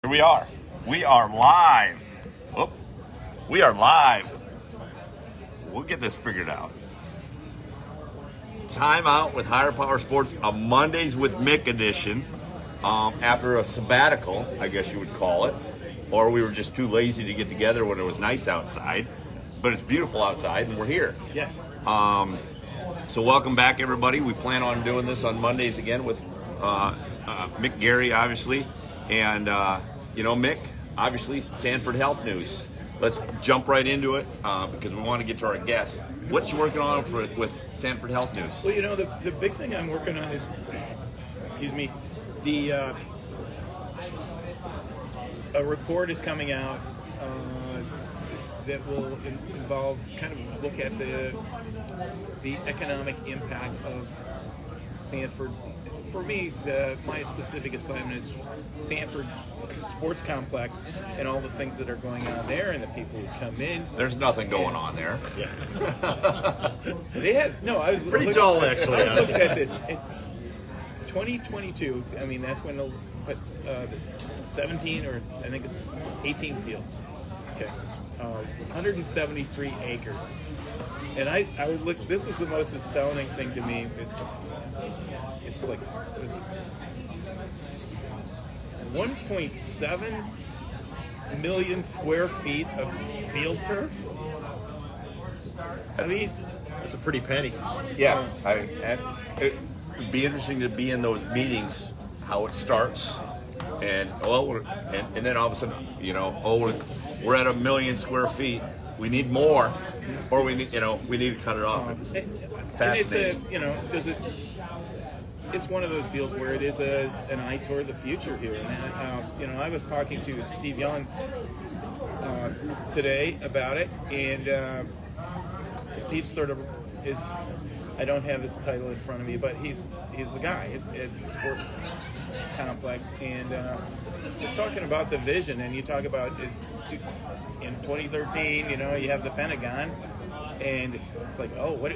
Here we are. We are live. Oh, we are live. We'll get this figured out. Time out with Higher Power Sports, a Mondays with Mick edition. After a sabbatical, I guess you would call it, or we were just too lazy to get together when it was nice outside. But it's beautiful outside, and we're here. Yeah. So welcome back, everybody. We plan on doing this on Mondays again with Mick, Garry, obviously, and Mick, obviously, Sanford Health News. Let's jump right into it because we want to get to our guests. What you working on with Sanford Health News? Well, the big thing I'm working on is, a report is coming out that will involve kind of look at the economic impact of Sanford. For me, my specific assignment is Sanford Sports Complex and all the things that are going on there and the people who come in. There's nothing going on there. Yeah. I was pretty dull, actually. I was looking at this. In 2022, I mean, that's when they'll put 17 or I think it's 18 fields. Okay. 173 acres. And I would look, this is the most astounding thing to me. It's like 1.7 million square feet of field turf. I mean, That's a pretty penny. Yeah, it would be interesting to be in those meetings, how it starts, and then all of a sudden, we're at 1 million square feet. We need more, or we need to cut it off. Fascinating. And it's one of those deals where it is an eye toward the future here. And I was talking to Steve Young today about it, and Steve sort of is. I don't have his title in front of me, but he's the guy at Sports Complex, and just talking about the vision. And you talk about in 2013, you have the Pentagon. And it's like, nobody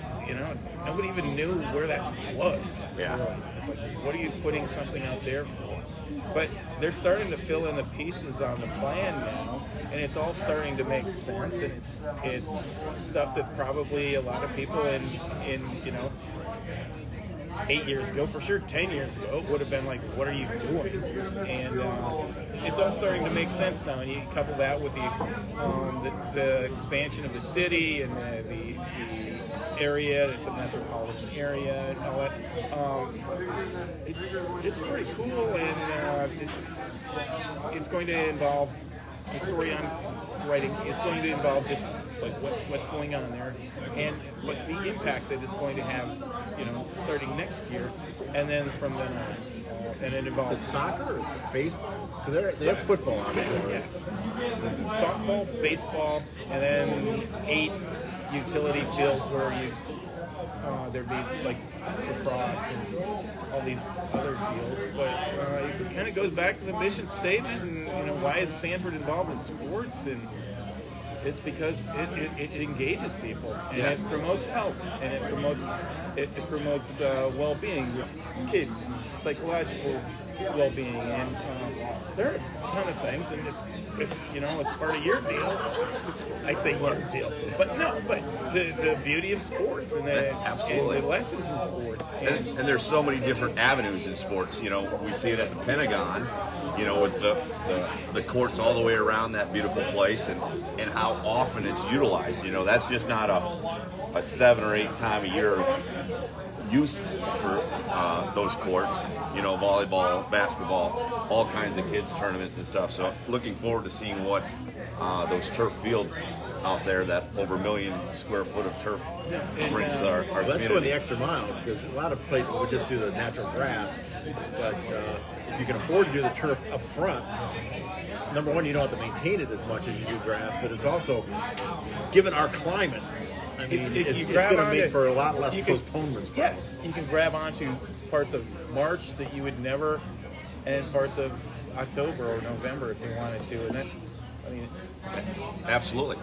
even knew where that was. Yeah. Really. It's like, what are you putting something out there for? But they're starting to fill in the pieces on the plan now, and it's all starting to make sense. And it's stuff that probably a lot of people in 8 years ago, for sure 10 years ago, would have been like, what are you doing? And it's all starting to make sense now. And you couple that with the expansion of the city and the area. It's a metropolitan area and all that. It's pretty cool, and it's going to involve the story I'm writing. It's going to involve just like what's going on there, and what the impact that it's going to have, starting next year, and then from then on. And it involves Soccer or baseball? Because they have football on there. Yeah. Softball, baseball, and then 8 utility fields where there'd be like lacrosse and all these other deals. But it kind of goes back to the mission statement, and why is Sanford involved in sports? And it's because it engages people, and it promotes health, and it promotes well-being, kids, psychological well-being, and there are a ton of things, and it's part of your deal. I say your deal, but the beauty of sports and the lessons in sports, and there's so many different avenues in sports. We see it at the Pentagon, with the courts all the way around that beautiful place, and how often it's utilized. That's just not a 7 or 8 time a year use for those courts. Volleyball, basketball, all kinds of kids tournaments and stuff. So looking forward to seeing what those turf fields out there, that over 1 million square foot of turf brings to our That's community. going the extra mile, because a lot of places would just do the natural grass, but if you can afford to do the turf up front, number one, you don't have to maintain it as much as you do grass, but it's also, given our climate, I mean, it's going to make for a lot less postponements. Yes, you can grab onto parts of March that you would never, and parts of October or November if you wanted to, and that, Absolutely.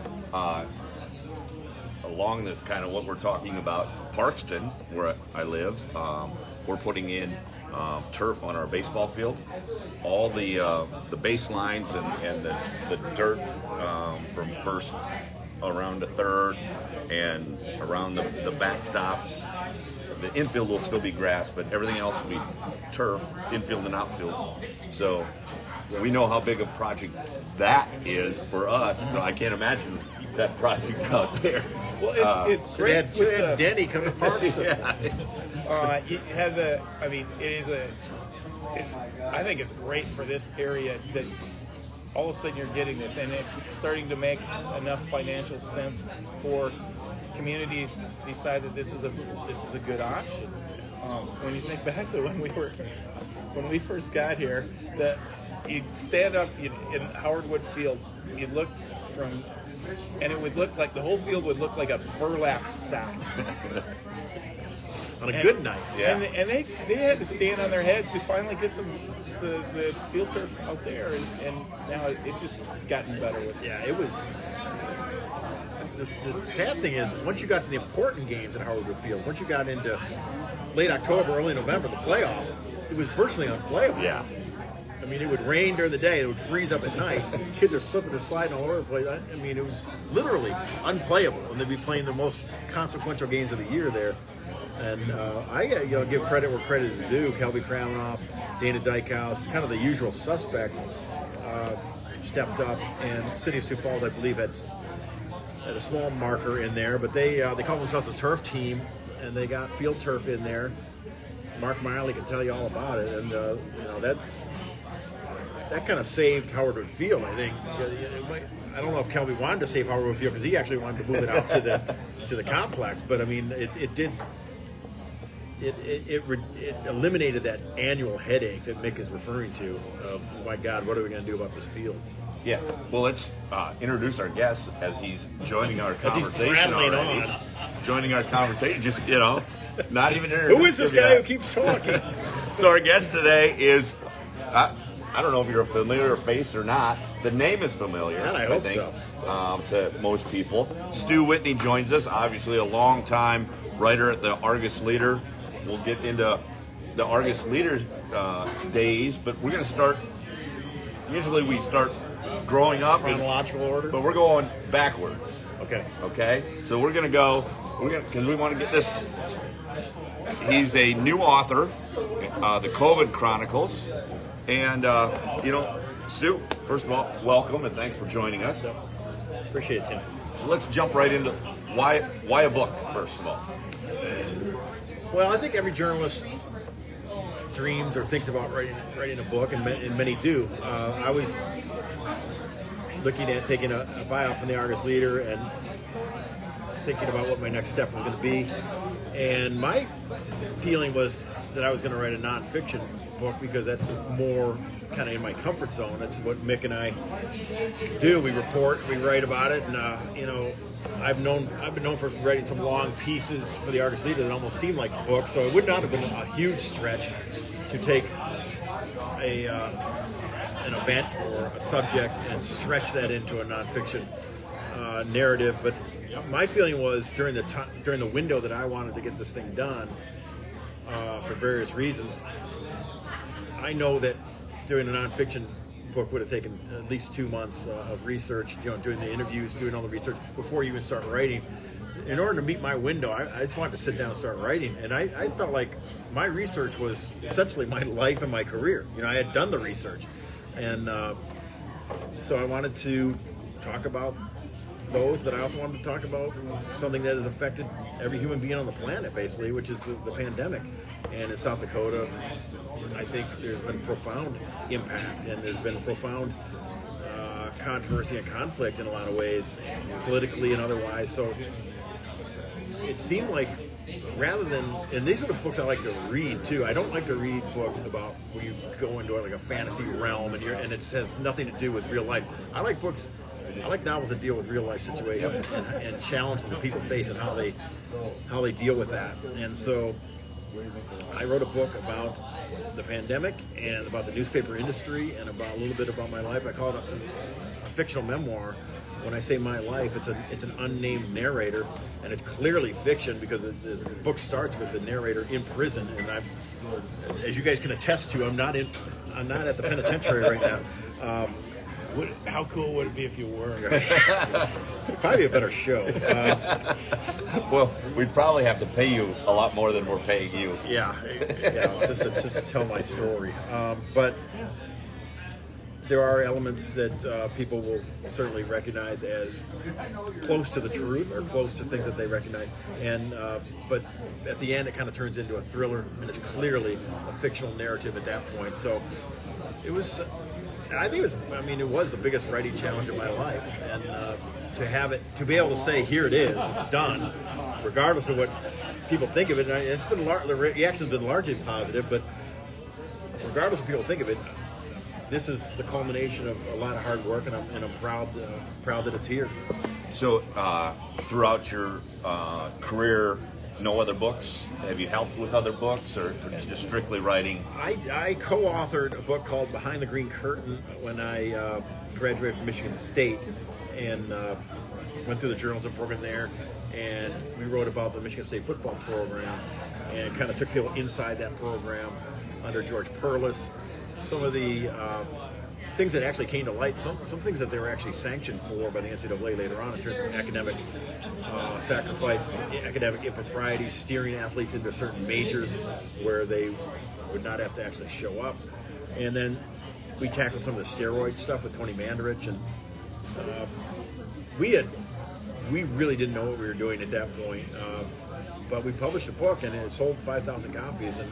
Along the kind of what we're talking about, Parkston, where I live, we're putting in turf on our baseball field. All the baselines and the dirt from first around to third and around the backstop. The infield will still be grass, but everything else will be turf, infield and outfield. So we know how big a project that is for us. So I can't imagine that project out there. Well, it's great. Should have had Denny come to parks. You have the. I mean, it is a. It's. I think it's great for this area that all of a sudden you're getting this, and it's starting to make enough financial sense for communities to decide that this is a good option. When you think back to when we first got here, that you'd stand up in Howard Wood Field, you'd look from, and it would look like the whole field would look like a burlap sack. On a good night, yeah. And they had to stand on their heads to finally get the field turf out there, and now it's just gotten better with it. Yeah, it was. The sad thing is, once you got to the important games at Howard Wood Field, once you got into late October, early November, the playoffs, it was virtually unplayable. Yeah. I mean, it would rain during the day, it would freeze up at night. Kids are slipping and sliding all over the place. I mean, it was literally unplayable, and they'd be playing the most consequential games of the year there. And I give credit where credit is due. Kelby Kramanoff, Dana Dykhouse, kind of the usual suspects stepped up, and City of Sioux Falls, I believe, had a small marker in there, but they call themselves a turf team, and they got field turf in there. Mark Miley can tell you all about it, and that kind of saved Howard Wood Field, I think. I don't know if Kelby wanted to save Howard Wood Field because he actually wanted to move it out to the complex, but I mean, it did. It eliminated that annual headache that Mick is referring to of, oh my God, what are we going to do about this field? Yeah. Well, let's introduce our guest as he's joining our conversation. As he's prattling already. on. Joining our conversation, just, not even Who is this guy who keeps talking? So our guest today is, I don't know if you're a familiar face or not. The name is familiar. And I hope think, so. To most people. Stu Whitney joins us, obviously a long-time writer at the Argus Leader. We'll get into the Argus Leader days, but we're going to start, usually we start growing up. Chronological order? But we're going backwards. Okay. So we're going to go, because we want to get this. He's a new author, the COVID Chronicles. And, Stu, first of all, welcome and thanks for joining us. Appreciate it, Tim. So let's jump right into why a book, first of all. Well, I think every journalist dreams or thinks about writing a book, and many do. I was looking at taking a buyout from the Argus Leader and thinking about what my next step was going to be. And my feeling was that I was going to write a nonfiction book because that's more kind of in my comfort zone. That's what Mick and I do. We report, we write about it, and I've been known for writing some long pieces for the Argus Leader that almost seem like books. So it would not have been a huge stretch to take an event or a subject and stretch that into a nonfiction narrative. But my feeling was during the window that I wanted to get this thing done for various reasons, I know that doing a nonfiction book would have taken at least 2 months of research, doing the interviews, doing all the research before you even start writing. In order to meet my window, I just wanted to sit down and start writing. And I felt like my research was essentially my life and my career. I had done the research. And so I wanted to talk about those, but I also wanted to talk about something that has affected every human being on the planet, basically, which is the pandemic. And in South Dakota, I think there's been profound impact, and there's been profound controversy and conflict in a lot of ways, politically and otherwise. So it seemed like, rather than, and these are the books I like to read too. I don't like to read books about where you go into like a fantasy realm and it has nothing to do with real life. I like novels that deal with real life situations and challenges that people face and how they deal with that. And so I wrote a book about the pandemic and about the newspaper industry and about a little bit about my life. I call it a fictional memoir. When I say my life, it's an unnamed narrator, and it's clearly fiction because the book starts with the narrator in prison, and as you guys can attest to, I'm not at the penitentiary right now. How cool would it be if you were? It'd probably be a better show. Well, we'd probably have to pay you a lot more than we're paying you. Yeah, just to tell my story. But there are elements that people will certainly recognize as close to the truth or close to things that they recognize. And but at the end, it kind of turns into a thriller, and it's clearly a fictional narrative at that point. So it was. I think it was the biggest writing challenge of my life, and to be able to say, here it is, it's done, regardless of what people think of it. And it's been the reaction's been largely positive, but regardless of what people think of it, this is the culmination of a lot of hard work, and I'm proud that it's here. So, throughout your career, no other books? Have you helped with other books, or just strictly writing? I co-authored a book called Behind the Green Curtain when I graduated from Michigan State, and went through the journalism program there, and we wrote about the Michigan State football program, and kind of took people inside that program under George Perlis. Some of the things that actually came to light, some things that they were actually sanctioned for by the NCAA later on in terms of academic sacrifices, academic improprieties, steering athletes into certain majors where they would not have to actually show up. And then we tackled some of the steroid stuff with Tony Mandarich, and we really didn't know what we were doing at that point. But we published a book, and it sold 5,000 copies, and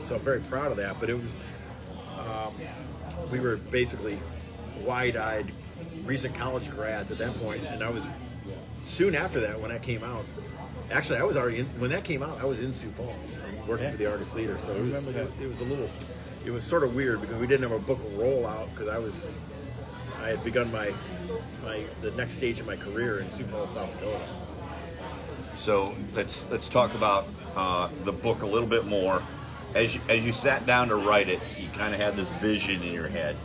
so I'm very proud of that. But it was we were basically wide-eyed recent college grads at that point, and I was soon after that when that came out. Actually, I was already when that came out. I was in Sioux Falls and working for the Argus Leader, so it was sort of weird because we didn't have a book rollout because I had begun the next stage of my career in Sioux Falls, South Dakota. So let's talk about the book a little bit more. As you sat down to write it, you kind of had this vision in your head.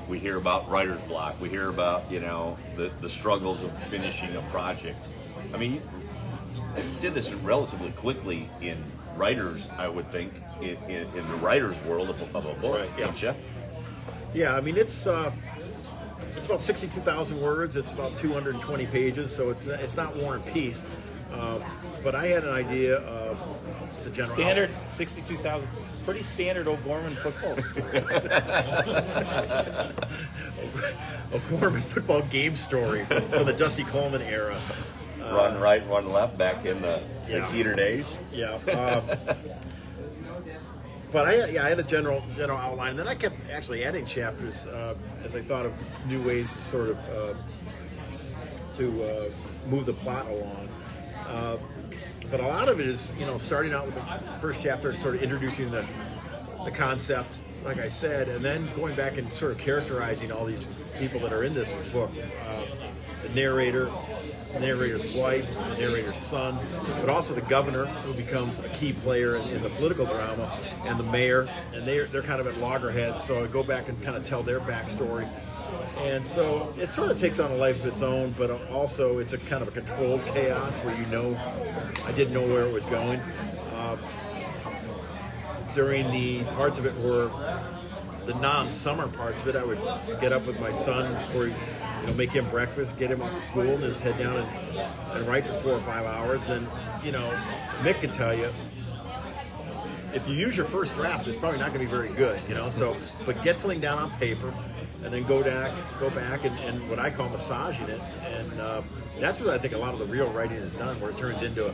We hear about writer's block. We hear about the struggles of finishing a project. I mean, you did this relatively quickly in writers, I would think, in the writer's world of a book, right, don't you? Yeah, I mean it's about 62,000 words. It's about 220 pages, so it's not War and Peace. But I had an idea of the general Standard 62,000. Pretty standard O'Gorman football story. O'Gorman football game story from the Dusty Coleman era. Run right, run left, back in the Peter days. Yeah. But I had a general outline, and then I kept actually adding chapters as I thought of new ways to sort of to move the plot along. But a lot of it is, starting out with the first chapter and sort of introducing the concept, like I said, and then going back and sort of characterizing all these people that are in this book. The narrator, the narrator's wife, the narrator's son, but also the governor, who becomes a key player in the political drama, and the mayor, and they're kind of at loggerheads, so I go back and kind of tell their backstory. And so it sort of takes on a life of its own, but also it's a kind of a controlled chaos where I didn't know where it was going. During the parts of it were the non-summer parts of it, I would get up with my son before make him breakfast, get him off to school, and just head down and write for 4 or 5 hours. Then, Mick can tell you, if you use your first draft, it's probably not going to be very good, So, but get something down on paper, and then go back and what I call massaging it, and that's what I think a lot of the real writing is done, where it turns into a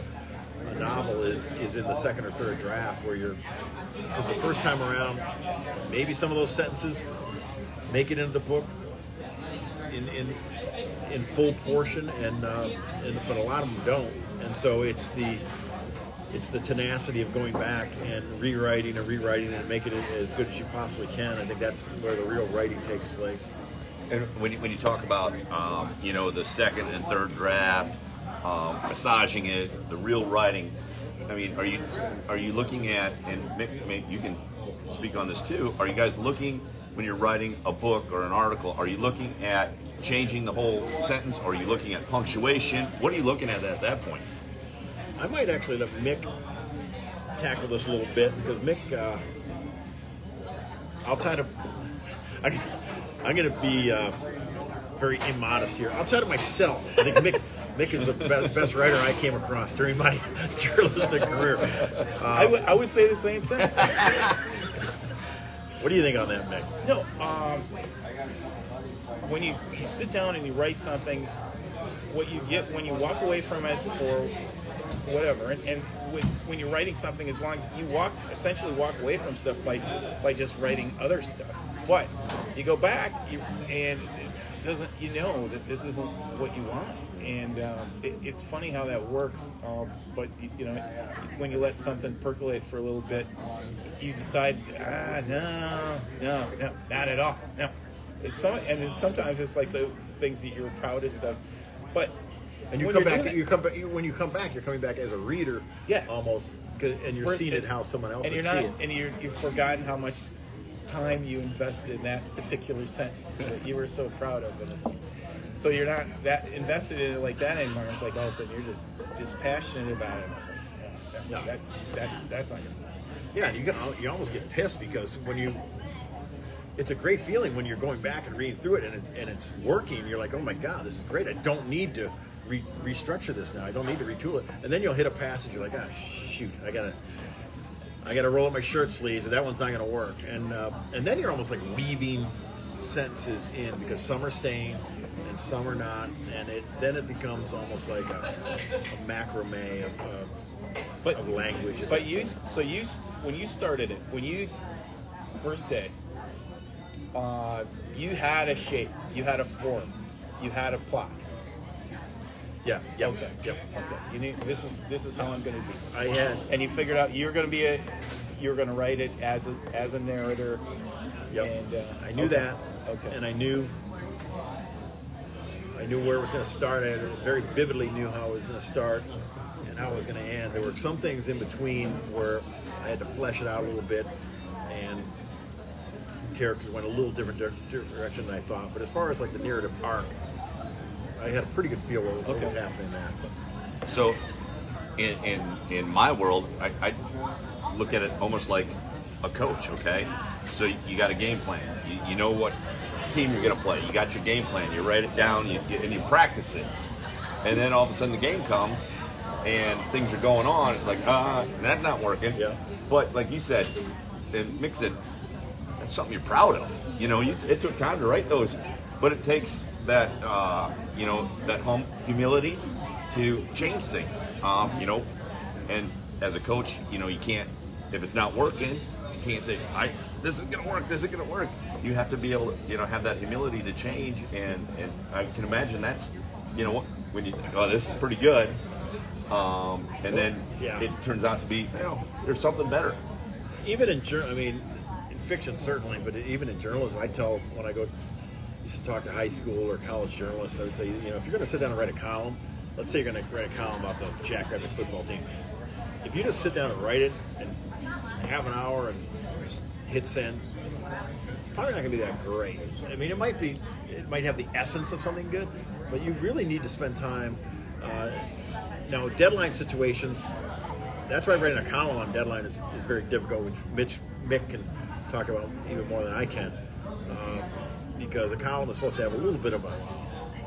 novel is in the second or third draft, where because the first time around, maybe some of those sentences make it into the book in full portion, but a lot of them don't, and so it's the tenacity of going back and rewriting and making it as good as you possibly can. I think that's where the real writing takes place. And when you talk about the second and third draft, massaging it, the real writing, I mean, are you looking at, and Mick, you can speak on this too, are you guys looking, when you're writing a book or an article, are you looking at changing the whole sentence, or are you looking at punctuation? What are you looking at that point? I might actually let Mick tackle this a little bit because Mick, outside of, I'm going to be very immodest here. Outside of myself, I think Mick is the best writer I came across during my journalistic career. I would say the same thing. What do you think on that, Mick? No, when you sit down and you write something, what you get when you walk away from it for whatever, and when you're writing something, as long as you essentially walk away from stuff by just writing other stuff. But you go back, and it doesn't, that this isn't what you want. And it's funny how that works, but when you let something percolate for a little bit, you decide, no, not at all, no. Sometimes it's like the things that you're proudest of, but and you come back. When you come back, you're coming back as a reader, almost, and you're seeing it how someone else would see it, and you've forgotten how much time you invested in that particular sentence that you were so proud of. So you're not that invested in it like that anymore. It's like all of a sudden you're just passionate about it. It's like, that's not good. Yeah, and you almost get pissed because it's a great feeling when you're going back and reading through it and it's working. You're like, oh my God, this is great. I don't need to restructure this now. I don't need to retool it. And then you'll hit a passage. You're like, shoot, I gotta roll up my shirt sleeves, and that one's not gonna work. And then you're almost like weaving sentences in because some are staying and some are not, and then it becomes almost like a macrame of language. But when you started it, when you first day, you had a shape, you had a form, you had a plot. Yes. Yep. Okay. Yep. Okay. You knew this is how I'm going to do. I had, and you figured out you're going to write it as a narrator. Yep. And I knew that. Okay. And I knew where it was going to start. I very vividly knew how it was going to start and how it was going to end. There were some things in between where I had to flesh it out a little bit, and characters went a little different direction than I thought. But as far as like the narrative arc, I had a pretty good feel what was happening there. So, in my world, I look at it almost like a coach. Okay, so you got a game plan. You know what team you're going to play. You got your game plan. You write it down, and you practice it. And then all of a sudden the game comes, and things are going on. It's like, that's not working. Yeah. But like you said, and Mick said, that's something you're proud of. It took time to write those, but it takes that that humility to change things. And as a coach, you can't, if it's not working, you can't say, this isn't gonna work, this isn't gonna work. You have to be able to, have that humility to change, and I can imagine that's, when you think, oh, this is pretty good, and then it turns out to be, there's something better. Even in in fiction certainly, but even in journalism, I tell when I used to talk to high school or college journalists, I would say, if you're going to sit down and write a column, let's say you're going to write a column about the Jackrabbit football team. If you just sit down and write it and have an hour and just hit send, it's probably not going to be that great. I mean, it might have the essence of something good, but you really need to spend time. Now, deadline situations, that's why writing a column on deadline is very difficult, which Mick can talk about even more than I can. Because a column is supposed to have a little bit of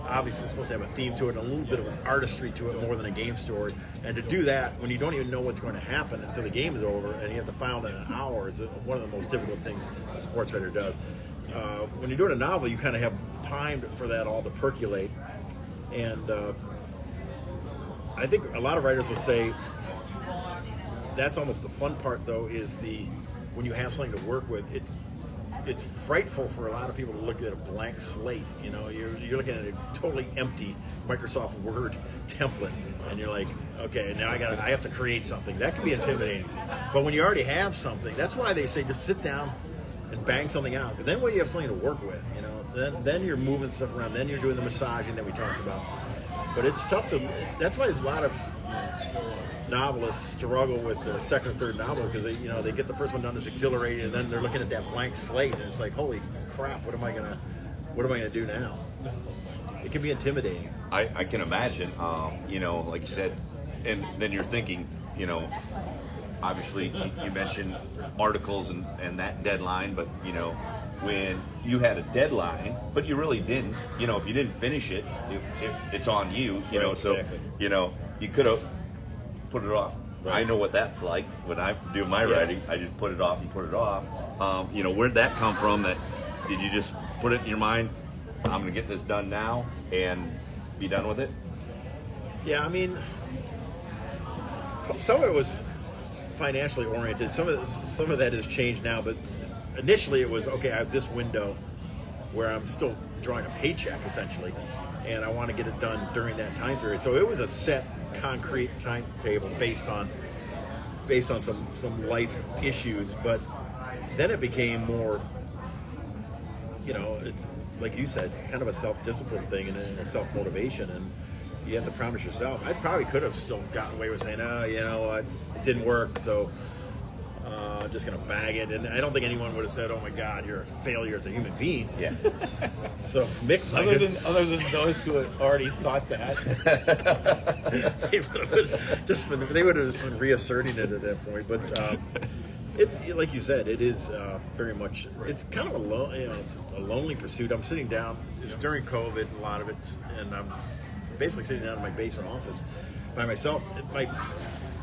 obviously it's supposed to have a theme to it, and a little bit of an artistry to it more than a game story. And to do that when you don't even know what's going to happen until the game is over, and you have to file in an hour is one of the most difficult things a sports writer does. When you're doing a novel, you kind of have time for that all to percolate. And I think a lot of writers will say that's almost the fun part, though, is when you have something to work with. It's frightful for a lot of people to look at a blank slate. You're looking at a totally empty Microsoft Word template, and you're like, okay, now I have to create something. That can be intimidating. But when you already have something, that's why they say just sit down and bang something out. Because then when you have something to work with, then you're moving stuff around. Then you're doing the massaging that we talked about. But it's tough to. That's why there's a lot of novelists struggle with their second or third novel because they get the first one done as exhilarating, and then they're looking at that blank slate, and it's like, holy crap, what am I gonna do now? It can be intimidating. I can imagine, like you said, and then you're thinking, obviously you mentioned articles and that deadline, but when you had a deadline, but you really didn't, if you didn't finish it, it's on you, so, exactly. You could have put it off. Right. I know what that's like when I do my writing. I just put it off and put it off. Where'd that come from? Did you just put it in your mind, I'm going to get this done now and be done with it? Yeah, I mean, some of it was financially oriented. Some of that has changed now, but initially it was, okay, I have this window where I'm still drawing a paycheck essentially, and I want to get it done during that time period. So it was a set, concrete timetable based on some life issues. But then it became more, it's like you said, kind of a self-discipline thing and a self-motivation, and you have to promise yourself. I probably could have still gotten away with saying, what, it didn't work, so I'm just going to bag it. And I don't think anyone would have said, oh my God, you're a failure as a human being. Yeah. So Mick, other than those who had already thought that, they would have just been reasserting it at that point. But it's like you said, it is very much. It's kind of it's a lonely pursuit. I'm sitting down. It's during COVID, a lot of it, and I'm basically sitting down in my basement office by myself.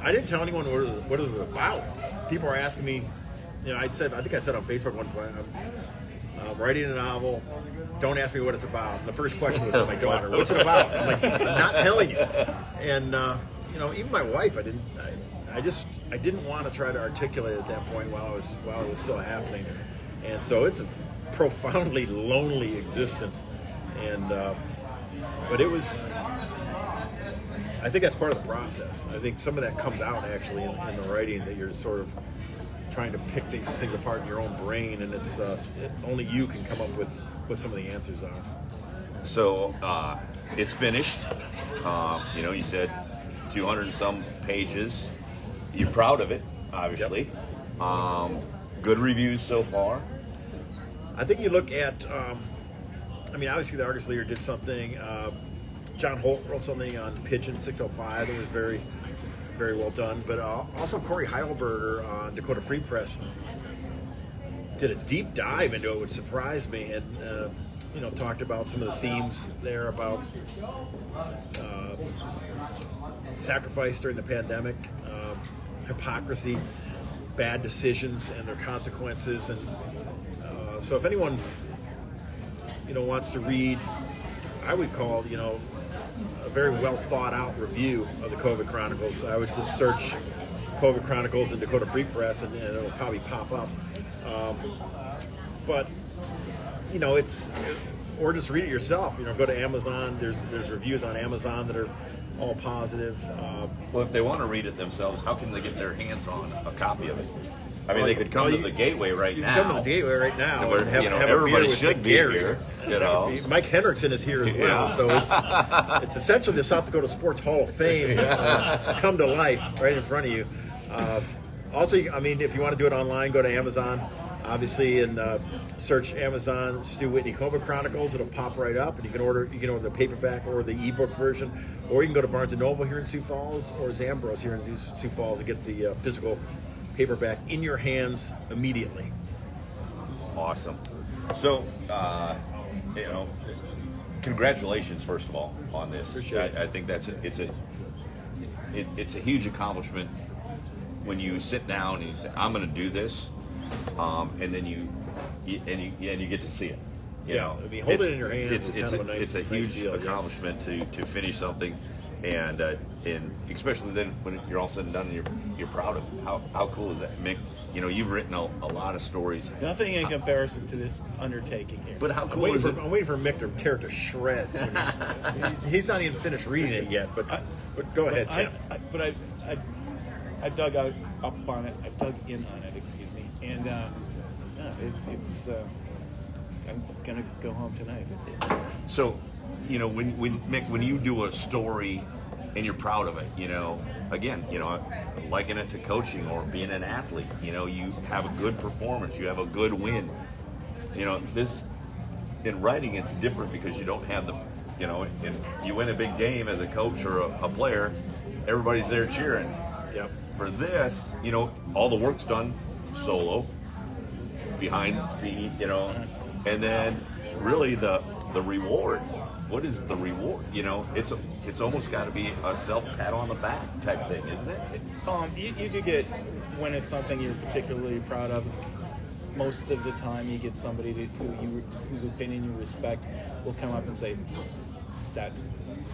I didn't tell anyone what it was about. People are asking me. I think I said on Facebook one point, I'm writing a novel. Don't ask me what it's about. And the first question was from my daughter. What's it about? I'm like, I'm not telling you. And even my wife, I didn't want to try to articulate at that point while it was still happening. And so it's a profoundly lonely existence. And but it was. I think that's part of the process. I think some of that comes out actually in the writing, that you're sort of trying to pick these things apart in your own brain, and it's only you can come up with what some of the answers are. So it's finished. You said 200 and some pages. You're proud of it, obviously. Yep. Good reviews so far. I think you look at, obviously the Argus Leader did something. John Holt wrote something on Pigeon 605 that was very, very well done. But also Corey Heilberger on Dakota Free Press did a deep dive into it, which surprised me, and talked about some of the themes there about sacrifice during the pandemic, hypocrisy, bad decisions and their consequences. And so if anyone wants to read, I would call a very well thought out review of the COVID Chronicles, I would just search COVID Chronicles and Dakota Free Press, and it'll probably pop up. But it's, or just read it yourself. Go to Amazon. There's reviews on Amazon that are all positive. Well, if they want to read it themselves, how can they get their hands on a copy of it? They could come to the Gateway right now. Come to the Gateway right now. Where, and have everybody a beer with should Mick be Garry. here. Mike Hendrickson is here as well, so it's essentially the South Dakota Sports Hall of Fame come to life right in front of you. Also, if you want to do it online, go to Amazon, obviously, and search Amazon Stu Whitney COVID Chronicles. It'll pop right up, and you can order the paperback or the ebook version, or you can go to Barnes & Noble here in Sioux Falls or Zambros here in Sioux Falls and get the physical paperback in your hands immediately. Awesome. So, congratulations first of all on this. Appreciate it. I think it's a huge accomplishment when you sit down and you say, I'm going to do this, and then you get to see it. Hold it in your hands. It's a huge deal, accomplishment to finish something, and especially then when you're all said and done and you're proud of it. How cool is that, Mick? You've written a lot of stories. Nothing in comparison to this undertaking here. But how cool is it? I'm waiting for Mick to tear it to shreds. He's not even finished reading it yet. But go ahead, Tim. I dug up on it. I dug in on it. Excuse me. And it's. I'm gonna go home tonight. So, when Mick, when you do a story and you're proud of it, again, liken it to coaching or being an athlete. You have a good performance, you have a good win. This in writing, it's different because you don't have the, and you win a big game as a coach or a player, everybody's there cheering. Yep. for this, you know, all the work's done solo, behind the scene, you know, and then really the reward. What is the reward? You know, it's almost got to be a self pat on the back type thing, isn't it? You do get, when it's something you're particularly proud of, most of the time you get somebody whose opinion you respect will come up and say that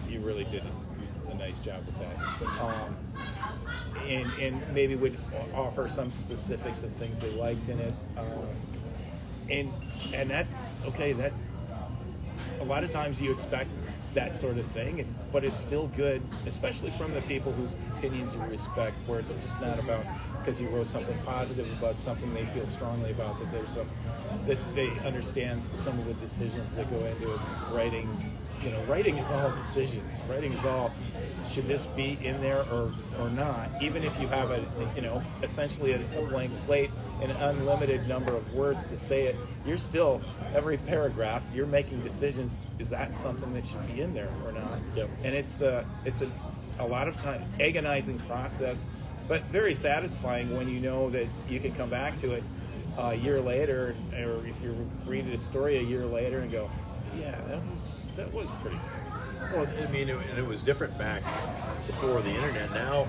you really did a nice job with that. And maybe would offer some specifics of things they liked in it. And that, okay, that a lot of times you expect that sort of thing, but it's still good, especially from the people whose opinions you respect, where it's just not about because you wrote something positive about something they feel strongly about, that there's some, that they understand some of the decisions that go into writing. You know, writing is all decisions. Writing is all, should this be in there or not? Even if you have essentially a blank slate and an unlimited number of words to say it, you're still, every paragraph, you're making decisions. Is that something that should be in there or not? Yep. And it's a lot of time, agonizing process, but very satisfying when you know that you can come back to it a year later, or if you're reading a story a year later and go, yeah, that was pretty good. Well, I mean, it was different back before the internet. Now,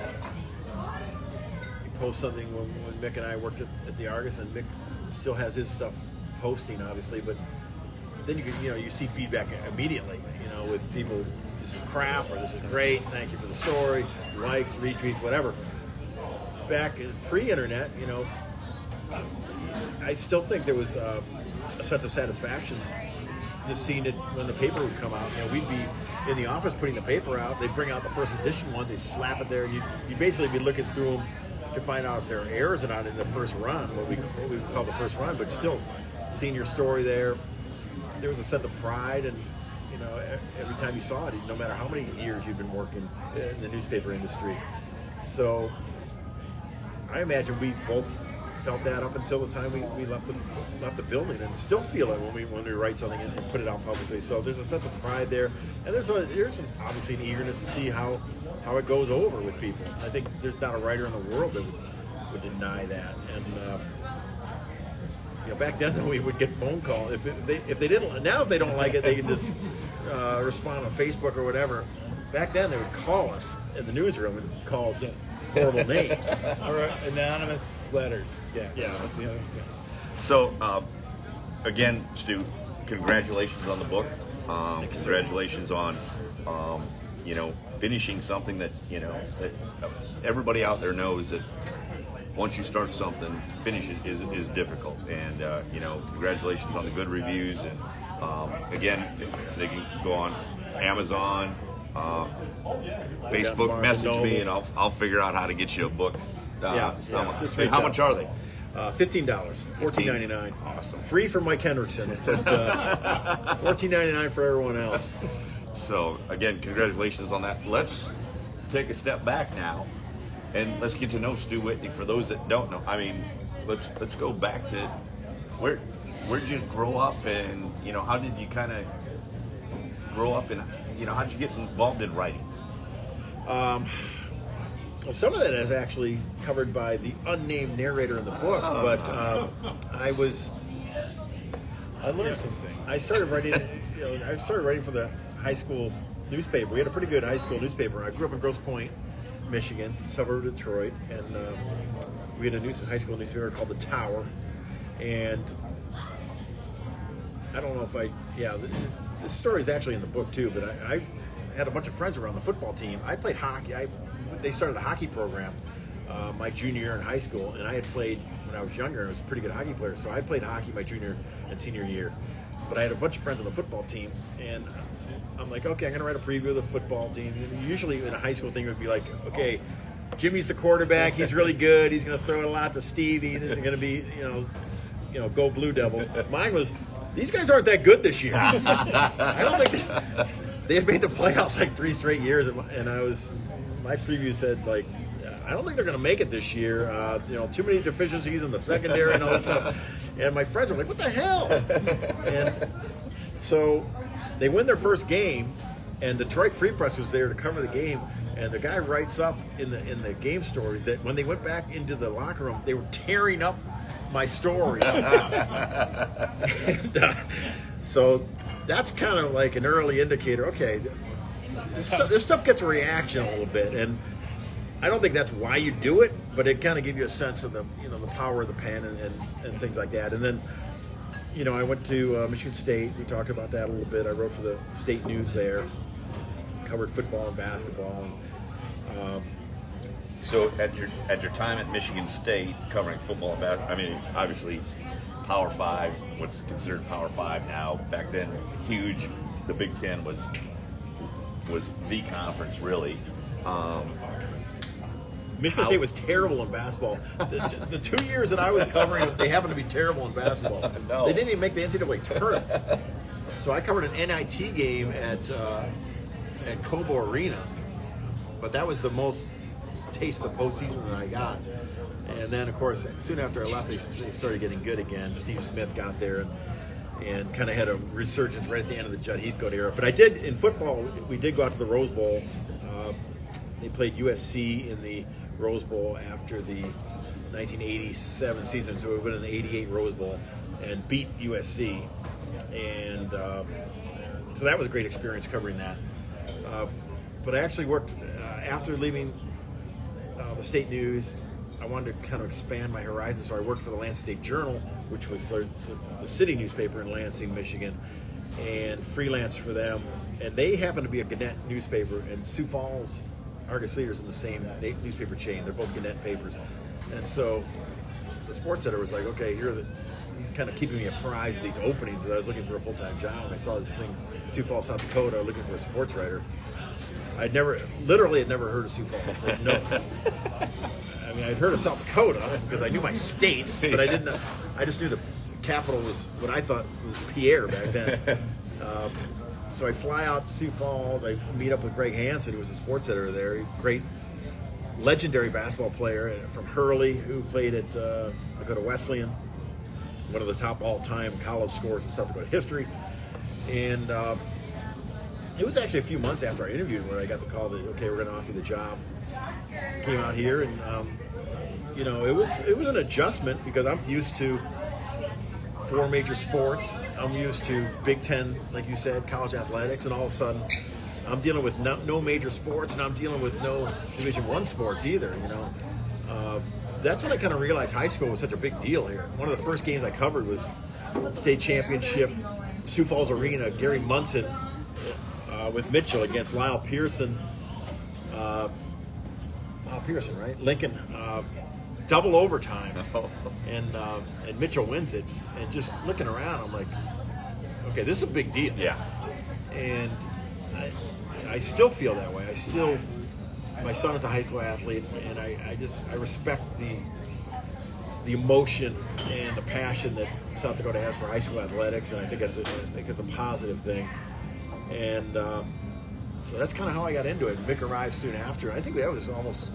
you post something when Mick and I worked at the Argus, and Mick still has his stuff posting, obviously, but then you see feedback immediately, with people, this is crap, or this is great, thank you for the story, likes, retweets, whatever. Back pre-internet, I still think there was a sense of satisfaction just seeing it when the paper would come out. We'd be in the office putting the paper out. They'd bring out the first edition ones. They'd slap it there, and you'd basically be looking through them to find out if there are errors or not in the first run, what we call the first run. But still, seeing your story there was a sense of pride, and every time you saw it, no matter how many years you've been working in the newspaper industry. So I imagine we both felt that up until the time we left the building, and still feel it when we write something and put it out publicly. So there's a sense of pride there, and there's obviously an eagerness to see how it goes over with people. I think there's not a writer in the world that would deny that. And back then, though, we would get phone calls if they didn't. Now, if they don't like it, they can just respond on Facebook or whatever. Back then, they would call us in the newsroom and call us horrible names. Or anonymous letters. Yeah, that's the other thing. So, again, Stu, congratulations on the book. Congratulations on, finishing something that everybody out there knows that once you start something, finish it is difficult. And, congratulations on the good reviews. And, again, they can go on Amazon, Facebook, message me, and I'll figure out how to get you a book. How much are they? $15, $14.99. Awesome. Free for Mike Hendrickson. $14.99 for everyone else. So again, congratulations on that. Let's take a step back now, and let's get to know Stu Whitney. For those that don't know, I mean, let's go back to where did you grow up, and how did you kind of grow up, and how did you get involved in writing? Well, some of that is actually covered by the unnamed narrator in the book, but I learned some things. I started writing. I started writing for the high school newspaper. We had a pretty good high school newspaper. I grew up in Grosse Pointe, Michigan, suburb of Detroit, and we had a high school newspaper called The Tower. And I don't know if this story is actually in the book too, but I had a bunch of friends around the football team. I played hockey. They started a hockey program my junior year in high school, and I had played when I was younger, and I was a pretty good hockey player. So I played hockey my junior and senior year. But I had a bunch of friends on the football team, and I'm like, okay, I'm going to write a preview of the football team. And usually in a high school thing, it would be like, okay, Jimmy's the quarterback. He's really good. He's going to throw it a lot to Stevie. He's going to be, go Blue Devils. Mine was, these guys aren't that good this year. I don't think they had made the playoffs like 3 straight years, and my preview said, like, I don't think they're going to make it this year. Too many deficiencies in the secondary and all this stuff. And my friends were like, what the hell? And so they win their first game, and Detroit Free Press was there to cover the game. And the guy writes up in the game story that when they went back into the locker room, they were tearing up my story. And, so that's kind of like an early indicator. Okay, this stuff gets a reaction a little bit, and I don't think that's why you do it, but it kind of gives you a sense of the power of the pen and things like that. And then, I went to Michigan State. We talked about that a little bit. I wrote for the state news there, covered football and basketball. So at your time at Michigan State covering football and basketball, I mean, obviously Power 5, what's considered Power 5 now, back then huge. The Big Ten was the conference, really. Michigan State was terrible in basketball. The 2 years that I was covering it, they happened to be terrible in basketball. No. They didn't even make the NCAA tournament. So I covered an NIT game at Cobo Arena, but that was the most taste of the postseason that I got. And then, of course, soon after I left, they started getting good again. Steve Smith got there and kind of had a resurgence right at the end of the Judd Heathcote era. But I did, in football, we did go out to the Rose Bowl. They played USC in the Rose Bowl after the 1987 season, so we went in the 88 Rose Bowl and beat USC. And so that was a great experience covering that. But I actually worked, after leaving the state news, I wanted to kind of expand my horizons, so I worked for the Lansing State Journal, which was the city newspaper in Lansing, Michigan, and freelanced for them. And they happened to be a Gannett newspaper, and Sioux Falls, Argus Leader's in the same newspaper chain. They're both Gannett papers. And so the sports editor was like, okay, he's kind of keeping me apprised of these openings that I was looking for a full-time job. And I saw this thing, Sioux Falls, South Dakota, looking for a sports writer. I'd never heard of Sioux Falls. Like, no. I mean, I'd heard of South Dakota because I knew my states, but I didn't know. I just knew the capital was what I thought was Pierre back then. So I fly out to Sioux Falls. I meet up with Greg Hansen, who was the sports editor there. Great, legendary basketball player from Hurley, who played at Dakota Wesleyan, one of the top all-time college scorers in South Dakota history. And it was actually a few months after I interviewed where I got the call that, okay, we're going to offer you the job. Came out here, and it was an adjustment because I'm used to 4 major sports. I'm used to Big Ten, like you said, college athletics, and all of a sudden I'm dealing with no major sports, and I'm dealing with no Division I sports either. That's when I kind of realized high school was such a big deal here. One of the first games I covered was state championship, Sioux Falls Arena, Gary Munson with Mitchell against Lyle Pearson. Pearson, right? Lincoln, double overtime, and Mitchell wins it. And just looking around, I'm like, okay, this is a big deal. Yeah. And I still feel that way. My son is a high school athlete, and I respect the emotion and the passion that South Dakota has for high school athletics, and I think it's a positive thing. And so that's kind of how I got into it. Mick arrived soon after. I think that was almost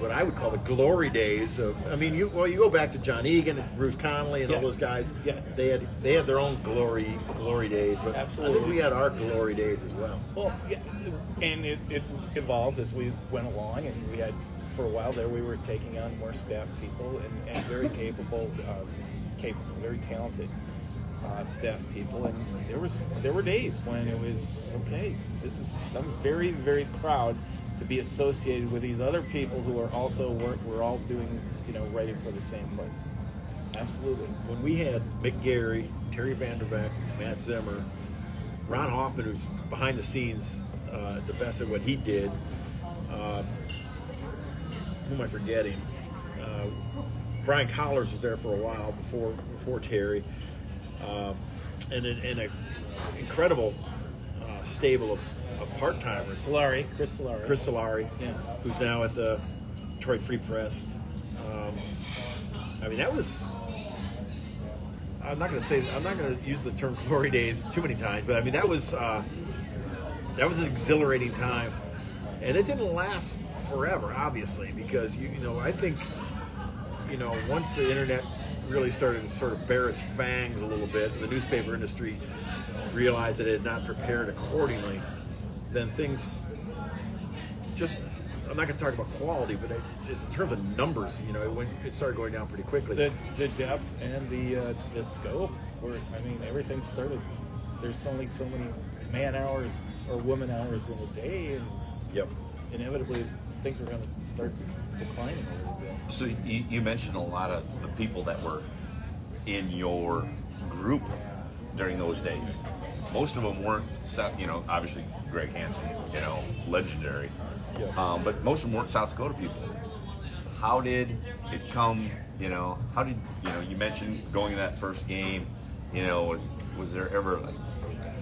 what I would call the glory days of. I mean, you go back to John Egan and Bruce Connolly and all those guys. Yes. They had their own glory days, but Absolutely. I think we had our glory days as well. Well, yeah, and it evolved as we went along, and we had, for a while there, we were taking on more staff people and very capable, very talented staff people, and there were days when it was okay. I'm very, very proud to be associated with these other people who are also we're all doing, writing for the same place. Absolutely. When we had Mick, Garry, Terry Vanderbeck, Matt Zimmer, Ron Hoffman, who's behind the scenes the best at what he did. Who am I forgetting? Brian Collars was there for a while before Terry. And an incredible stable of part-timers. Chris Solari, yeah. Who's now at the Detroit Free Press. I mean, that was. I'm not going to use the term glory days too many times, but I mean that was an exhilarating time, and it didn't last forever, obviously, because I think once the internet really started to sort of bear its fangs a little bit, and the newspaper industry realized that it had not prepared accordingly, then things just, I'm not going to talk about quality, but just in terms of numbers, it started going down pretty quickly. The depth and the scope. Everything started. There's only so many man hours or woman hours in a day, and Yep. inevitably things were going to start declining a little bit. So you mentioned a lot of the people that were in your group during those days. Most of them weren't, obviously Greg Hansen, legendary. Yeah. But most of them weren't South Dakota people. How did it come, how did, you mentioned going to that first game, was there ever like,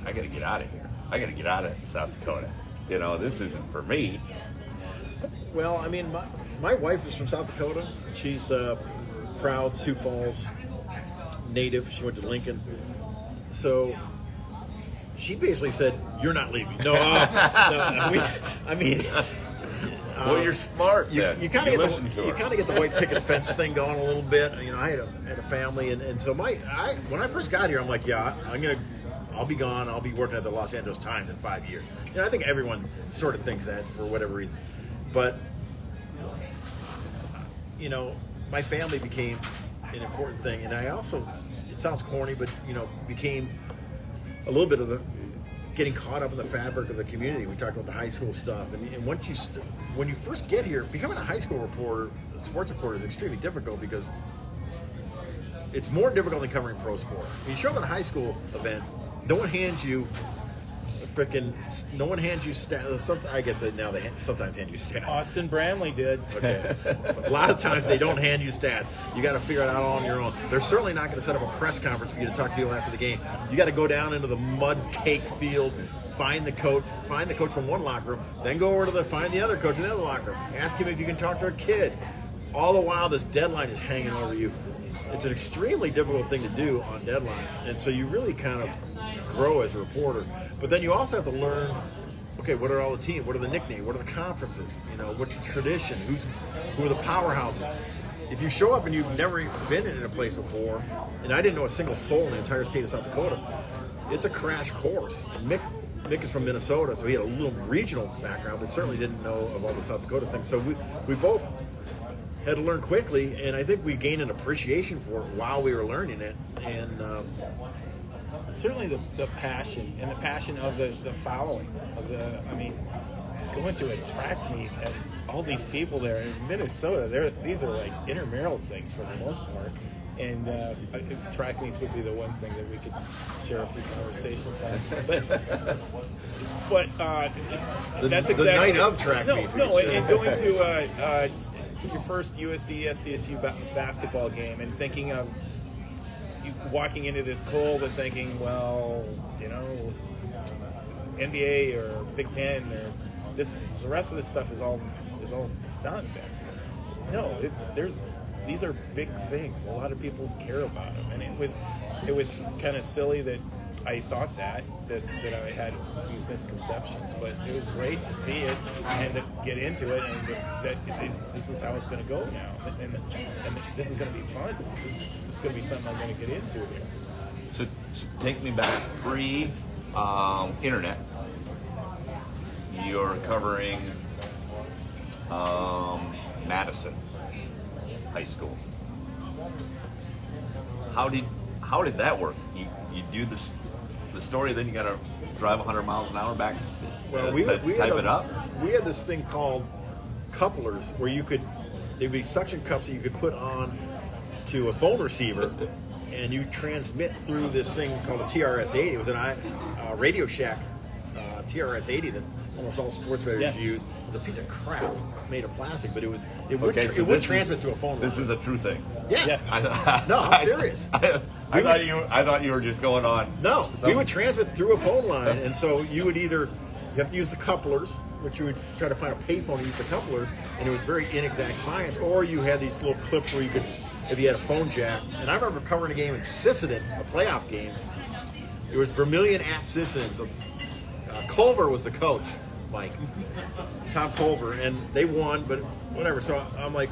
I got to get out of here. I got to get out of South Dakota. This isn't for me. Well, my wife is from South Dakota. She's a proud Sioux Falls native. She went to Lincoln. So she basically said, "You're not leaving." No, Well, you're smart. You kind of get the white picket fence thing going a little bit. I had a family, and so when I first got here, I'm like, yeah, I'll be gone. I'll be working at the Los Angeles Times in 5 years. I think everyone sort of thinks that for whatever reason, but my family became an important thing, and I also, it sounds corny, but became a little bit of the getting caught up in the fabric of the community. We talked about the high school stuff, and once when you first get here, becoming a high school reporter, a sports reporter, is extremely difficult because it's more difficult than covering pro sports. When you show up at a high school event, no one hands you stats. I guess now they sometimes hand you stats. Austin Bramley did. Okay. A lot of times they don't hand you stats. You got to figure it out on your own. They're certainly not going to set up a press conference for you to talk to people after the game. You got to go down into the mud-caked field, find the coach from one locker room, then go over to find the other coach in the other locker room. Ask him if you can talk to a kid. All the while, this deadline is hanging over you. It's an extremely difficult thing to do on deadline, and so you really kind of grow as a reporter. But then you also have to learn, okay, what are all the teams? What are the nicknames? What are the conferences? What's the tradition? Who are the powerhouses? If you show up and you've never been in a place before, and I didn't know a single soul in the entire state of South Dakota, it's a crash course. And Mick is from Minnesota, so he had a little regional background, but certainly didn't know of all the South Dakota things. So we both had to learn quickly, and I think we gained an appreciation for it while we were learning it. And certainly the passion and the passion of the following of going to a track meet and all these people there in Minnesota, these are like intramural things for the most part, and track meets would be the one thing that we could share a few conversations on, but that's exactly the night of track meets. And going to your first USD SDSU basketball game and thinking of you walking into this cold and thinking, well, NBA or Big Ten or the rest of this stuff is all nonsense. No, these are big things. A lot of people care about them, and it was kind of silly that I thought that I had these misconceptions, but it was great to see it and to get into it, and this is how it's going to go now, and this is going to be fun. This is going to be something I'm going to get into here. So take me back pre-internet. You're covering Madison High School. How did that work? You do the story, then you got to drive 100 miles an hour back. Well, type it up. We had this thing called couplers, where there'd be suction cups that you could put on to a phone receiver, and you transmit through this thing called a TRS-80. It was a Radio Shack TRS-80 that almost all sports writers use. It was a piece of crap made of plastic, but it would transmit to a phone. This is a true thing. Yes. No, I'm serious. I thought you were just going on. No, we would transmit through a phone line, and so you have to use the couplers, which you would try to find a payphone to use the couplers, and it was very inexact science. Or you had these little clips where you could, if you had a phone jack. And I remember covering a game in Sisseton, a playoff game. It was Vermilion at Sisseton. So Culver was the coach, Mike. Tom Culver, and they won, but whatever. So I'm like,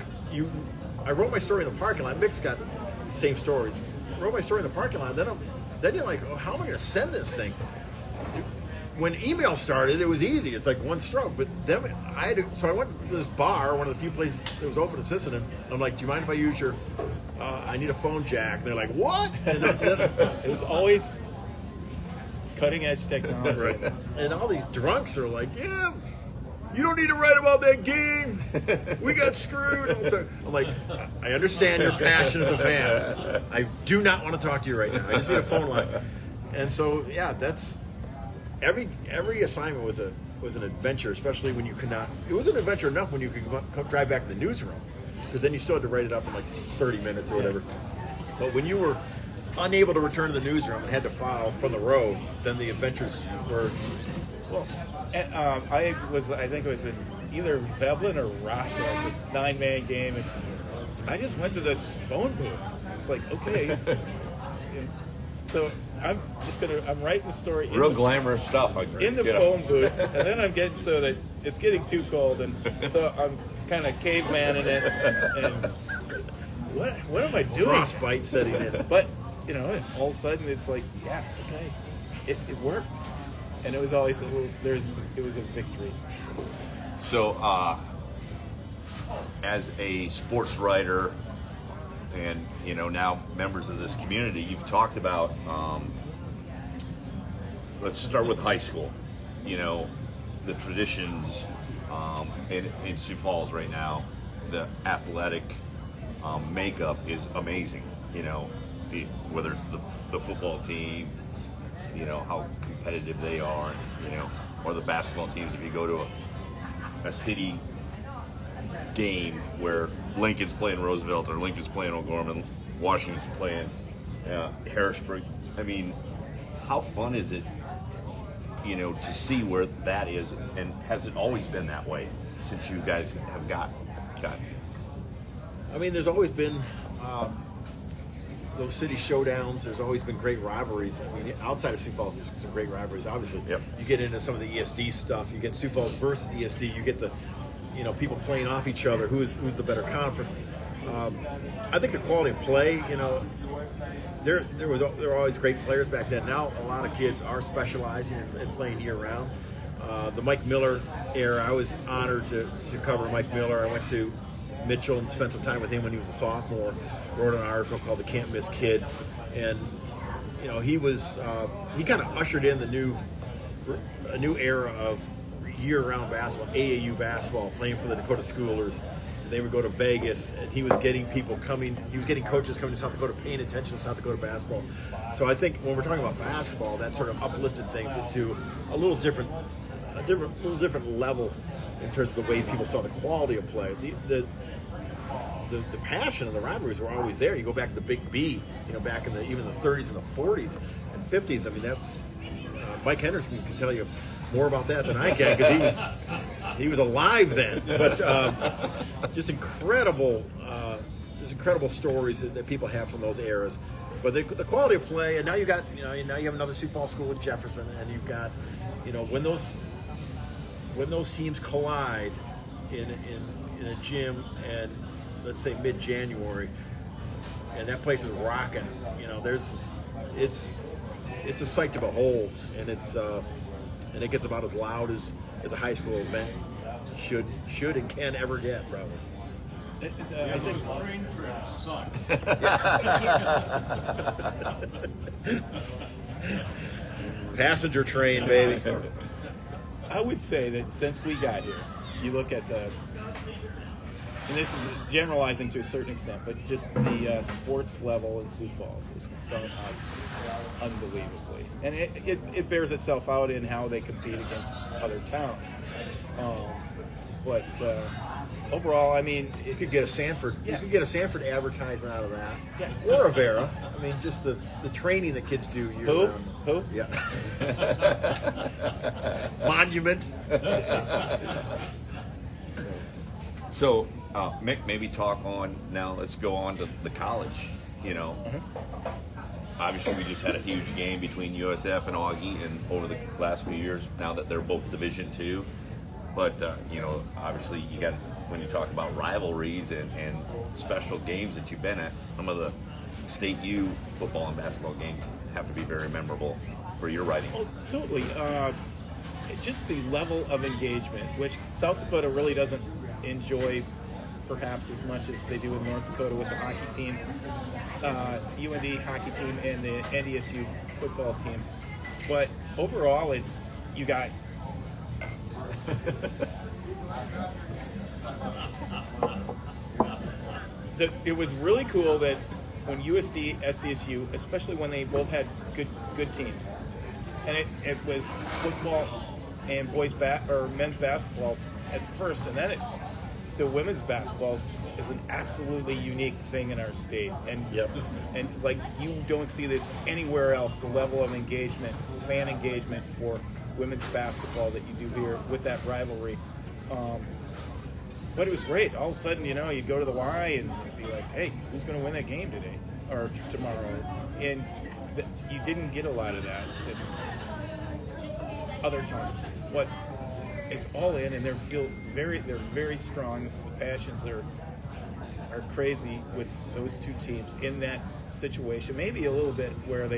I wrote my story in the parking lot. Mick's got the same stories. I wrote my story in the parking lot. Then you're like, oh, how am I going to send this thing? when email started, it was easy. It's like one stroke. But then so I went to this bar, one of the few places that was open in Sisseton. I'm like, do you mind if I use your? I need a phone jack. And they're like, what? And then, it was always cutting edge technology. Right. And all these drunks are like, yeah, you don't need to write about that game. We got screwed. So I'm like, I understand your passion as a fan. I do not want to talk to you right now. I just need a phone line. And so, yeah, that's every assignment was an adventure, especially when you could not. It was an adventure enough when you could come drive back to the newsroom, because then you still had to write it up in like 30 minutes or whatever. But when you were unable to return to the newsroom and had to file from the road, then the adventures were. Well, I think it was in either Veblen or Rochelle, the 9-man game, and I just went to the phone booth. It's like, okay. So I'm writing the story. Real glamorous stuff. In the phone booth, and then I'm getting so that it's getting too cold, and so I'm kind of cavemaning it. And what am I doing? Frostbite setting in. But all of a sudden it's like, yeah, okay, it worked, and it was always it was a victory. So, as a sports writer, and now members of this community, you've talked about. Let's start with high school. The traditions in Sioux Falls right now. The athletic makeup is amazing. Whether it's the football teams, how competitive they are, or the basketball teams. If you go to a city game where Lincoln's playing Roosevelt or Lincoln's playing O'Gorman, Washington's playing Harrisburg. I mean, how fun is it, to see where that is, and has it always been that way since you guys have got? I mean, there's always been those city showdowns. There's always been great rivalries. I mean, outside of Sioux Falls, there's some great rivalries. Obviously, yep. You get into some of the ESD stuff. You get Sioux Falls versus ESD. You get the people playing off each other. Who's the better conference? I think the quality of play, there were always great players back then. Now a lot of kids are specializing and playing year round. The Mike Miller era, I was honored to cover Mike Miller. I went to Mitchell and spent some time with him when he was a sophomore. Wrote an article called "The Can't Miss Kid," and he kind of ushered in a new era of year-round basketball, AAU basketball, playing for the Dakota Schoolers. They would go to Vegas, and he was getting people coming. He was getting coaches coming to South Dakota, paying attention to South Dakota basketball. So I think when we're talking about basketball, that sort of uplifted things into a little different level in terms of the way people saw the quality of play. The passion and the rivalries were always there. You go back to the Big B, back in even the 30s and the 40s and 50s. I mean, that Mike Henderson can tell you more about that than I can, because he was alive then. But just incredible stories that people have from those eras. But the quality of play, and now you got now you have another Sioux Falls school with Jefferson, and you've got when those teams collide in a gym, and let's say mid-January, and that place is rocking. It's a sight to behold, and and it gets about as loud as a high school event should and can ever get, probably. I think train trips suck. Passenger train, baby. I would say that since we got here, you look at and this is generalizing to a certain extent, but just the sports level in Sioux Falls has gone up unbelievably. And it bears itself out in how they compete against other towns. But overall, I mean, You could get a Sanford. Yeah. You could get a Sanford advertisement out of that. Yeah. Or a Vera. I mean, just the training that kids do year round. Who? Yeah. Monument. So, Mick, maybe talk on now. Let's go on to the college. Obviously, we just had a huge game between USF and Augie, and over the last few years, now that they're both Division II. But obviously, you got when you talk about rivalries and special games that you've been at. Some of the state U football and basketball games have to be very memorable for your writing. Oh, totally. just the level of engagement, which South Dakota really doesn't enjoy perhaps as much as they do in North Dakota with the hockey team, UND hockey team, and the NDSU football team. But overall, it's you got it was really cool that when USD, SDSU, especially when they both had good teams, and it was football and men's basketball at first, and then the women's basketball is an absolutely unique thing in our state, and and like you don't see this anywhere else. The level of engagement, fan engagement for women's basketball that you do here with that rivalry. But it was great. All of a sudden, you go to the Y and be like, hey, who's going to win that game today or tomorrow? And you didn't get a lot of that at other times. But it's all in, and they're very strong. The passions are crazy with those two teams in that situation. Maybe a little bit where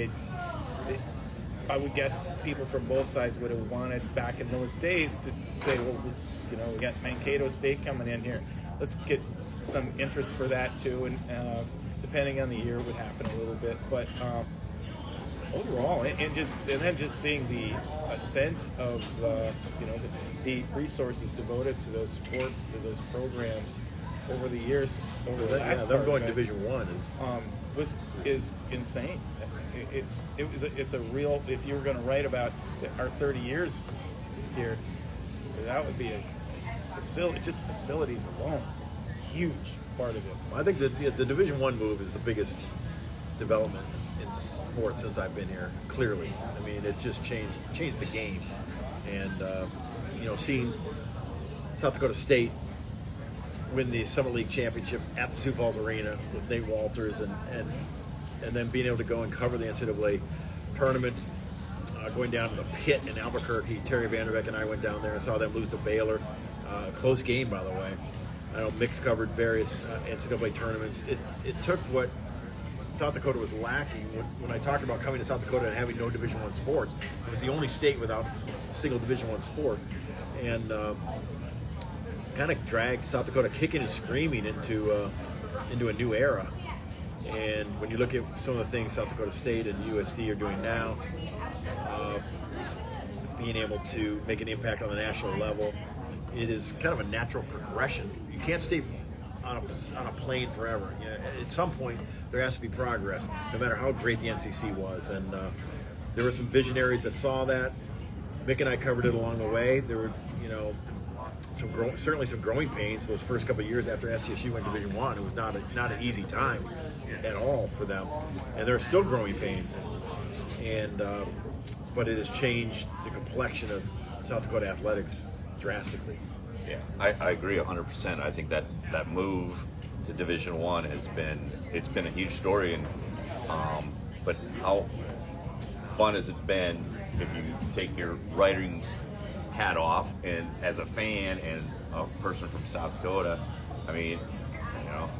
I would guess people from both sides would have wanted back in those days to say, well, let's, we got Mankato State coming in here. Let's get some interest for that too. And depending on the year, it would happen a little bit. But overall, and then just seeing the ascent of the resources devoted to those sports, to those programs over the years, over the last them going Division I is insane. It's a real. If you were going to write about our 30 years here, that would be a facility. Just facilities alone, huge part of this. I think the Division I move is the biggest development in sports since I've been here. Clearly, I mean, it just changed the game, and seeing South Dakota State win the Summer League championship at the Sioux Falls Arena with Nate Walters, and then being able to go and cover the NCAA tournament, going down to the pit in Albuquerque. Terry Vanderbeck and I went down there and saw them lose to Baylor. A close game, by the way. I know Mick's covered various NCAA tournaments. It took what South Dakota was lacking. When I talked about coming to South Dakota and having no Division I sports, it was the only state without a single Division I sport. And kind of dragged South Dakota kicking and screaming into a new era. And when you look at some of the things South Dakota State and USD are doing now, being able to make an impact on the national level, it is kind of a natural progression. You can't stay on a plane forever. At some point, there has to be progress, no matter how great the NCC was. And there were some visionaries that saw that. Mick and I covered it along the way. There were, certainly some growing pains those first couple of years after SDSU went Division I. It was not an easy time at all for them, and there are still growing pains. And but it has changed the complexion of South Dakota athletics drastically. Yeah, I agree 100%. I think that move to Division I it's been a huge story, and but how fun has it been if you take your writing hat off and as a fan and a person from South Dakota? I mean,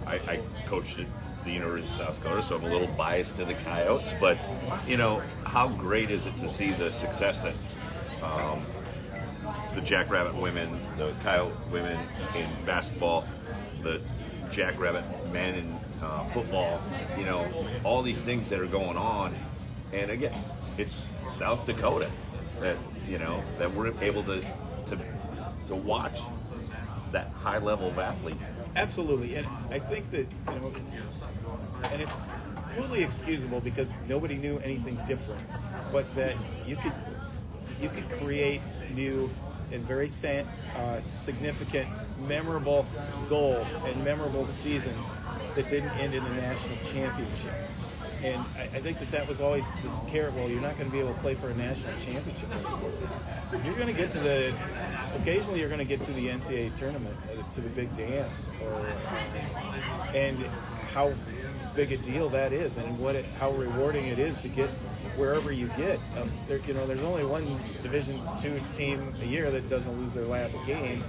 I coached at the University of South Dakota, so I'm a little biased to the Coyotes, but how great is it to see the success that the Jackrabbit women, the Coyote women in basketball, the Jackrabbit men in football, all these things that are going on. And again, it's South Dakota that that we're able to watch that high level of athlete. Absolutely, and I think that and it's totally excusable because nobody knew anything different, but that you could create new and very significant, memorable goals and memorable seasons that didn't end in a national championship. And I think that was always this carrot. Well, you're not going to be able to play for a national championship anymore. You're going to get to occasionally you're going to get to the NCAA tournament, to the big dance, and how big a deal that is, and how rewarding it is to get wherever you get. There's only one Division II team a year that doesn't lose their last game,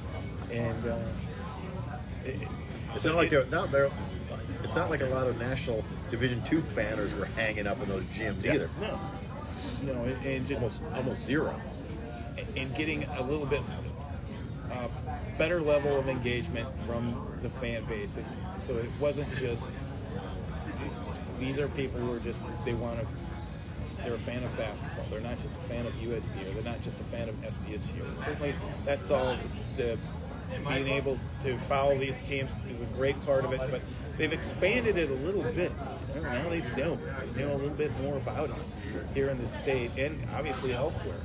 and it's not like it's not like a lot of national Division II banners were hanging up in those gyms either. No, and just almost zero. and getting a little bit better level of engagement from the fan base. So it wasn't just, these are people who are just, they're a fan of basketball. They're not just a fan of USD, or they're not just a fan of SDSU. And certainly that's all, being able to follow these teams is a great part of it, but they've expanded it a little bit. Now they know a little bit more about it here in the state and obviously elsewhere.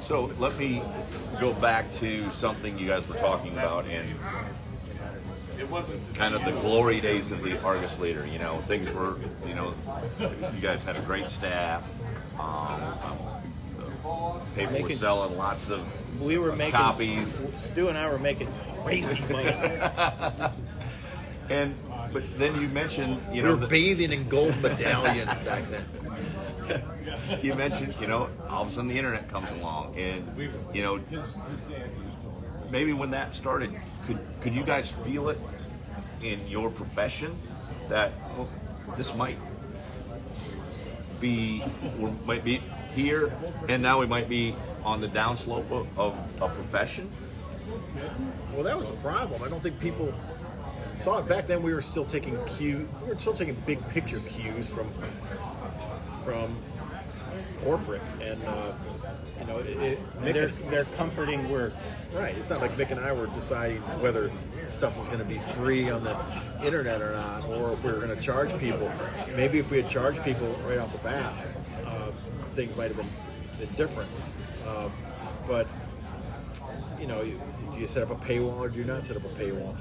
So let me go back to something you guys were talking about, and kind of the glory days of the Argus Leader. You know, things were, you guys had a great staff. The paper was selling lots of copies. Stu and I were making crazy money. But then you mentioned, we were bathing in gold medallions back then. You mentioned, all of a sudden the internet comes along, and maybe when that started, could you guys feel it in your profession that this might be here, and now we might be on the downslope of a profession? Well, that was the problem. I don't think people saw it back then. We were still taking big picture cues from corporate, and they're comforting words. Right. It's not like Mick and I were deciding whether stuff was going to be free on the internet or not, or if we were going to charge people. Maybe if we had charged people right off the bat, things might have been different. But do you set up a paywall or do you not set up a paywall?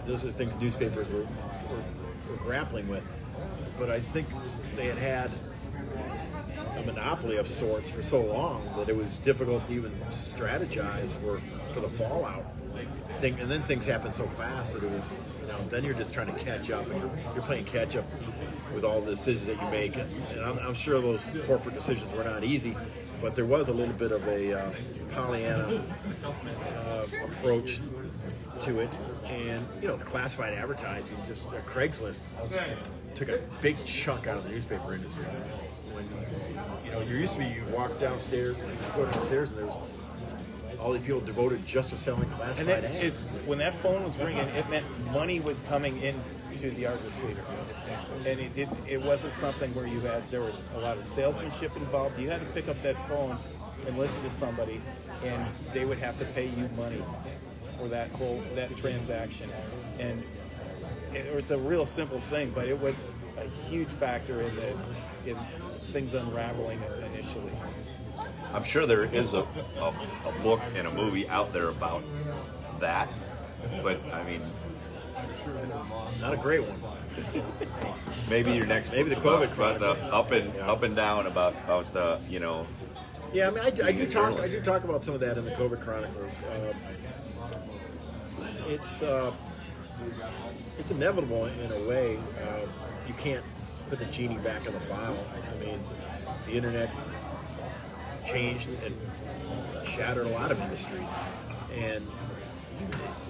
Those are the things newspapers were grappling with. But I think they had a monopoly of sorts for so long that it was difficult to even strategize for the fallout. And then things happened so fast that it was, then you're just trying to catch up. And you're playing catch up with all the decisions that you make. And I'm sure those corporate decisions were not easy, but there was a little bit of a Pollyanna approach to it. And, the classified advertising, just Craigslist, took a big chunk out of the newspaper industry. When, you used to be, you walk downstairs and you go downstairs and there was all these people devoted just to selling classified ads. When that phone was ringing, it meant money was coming into the Argus Leader. And it wasn't something where there was a lot of salesmanship involved. You had to pick up that phone and listen to somebody, and they would have to pay you money for that transaction. And it was a real simple thing, but it was a huge factor in things unraveling initially. I'm sure there is a book and a movie out there about that, but I mean, not a great one. Maybe your next, maybe the COVID Chronicles, up and down about the Yeah, I mean, I do talk about some of that in the COVID Chronicles. It's inevitable in a way. You can't put the genie back in the bottle. I mean, the internet changed and shattered a lot of industries, and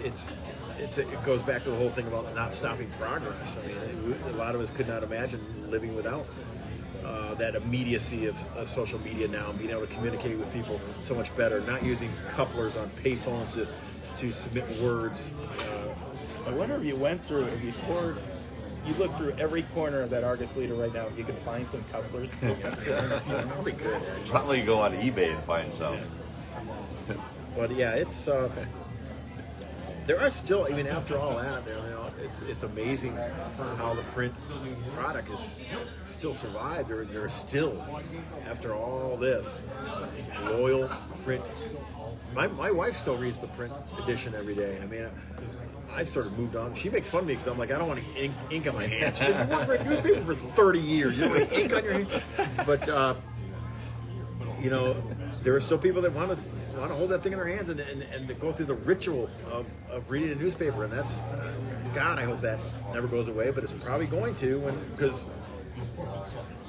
it goes back to the whole thing about not stopping progress. I mean, a lot of us could not imagine living without that immediacy of social media now, and being able to communicate with people so much better, not using couplers on payphones to submit words. I wonder if you look through every corner of that Argus Leader right now, you can find some couplers. Probably good. Probably go on eBay and find some. But yeah, it's there are still, even after all that, it's amazing how the print product is still survived. There are still, after all this, loyal print. My wife still reads the print edition every day. I mean, I've sort of moved on. She makes fun of me because I'm like, I don't want ink on my hands. She said, you worked for a newspaper for 30 years. You don't want ink on your hands. But, there are still people that want to hold that thing in their hands and to go through the ritual of reading a newspaper. And that's, God, I hope that never goes away. But it's probably going to, because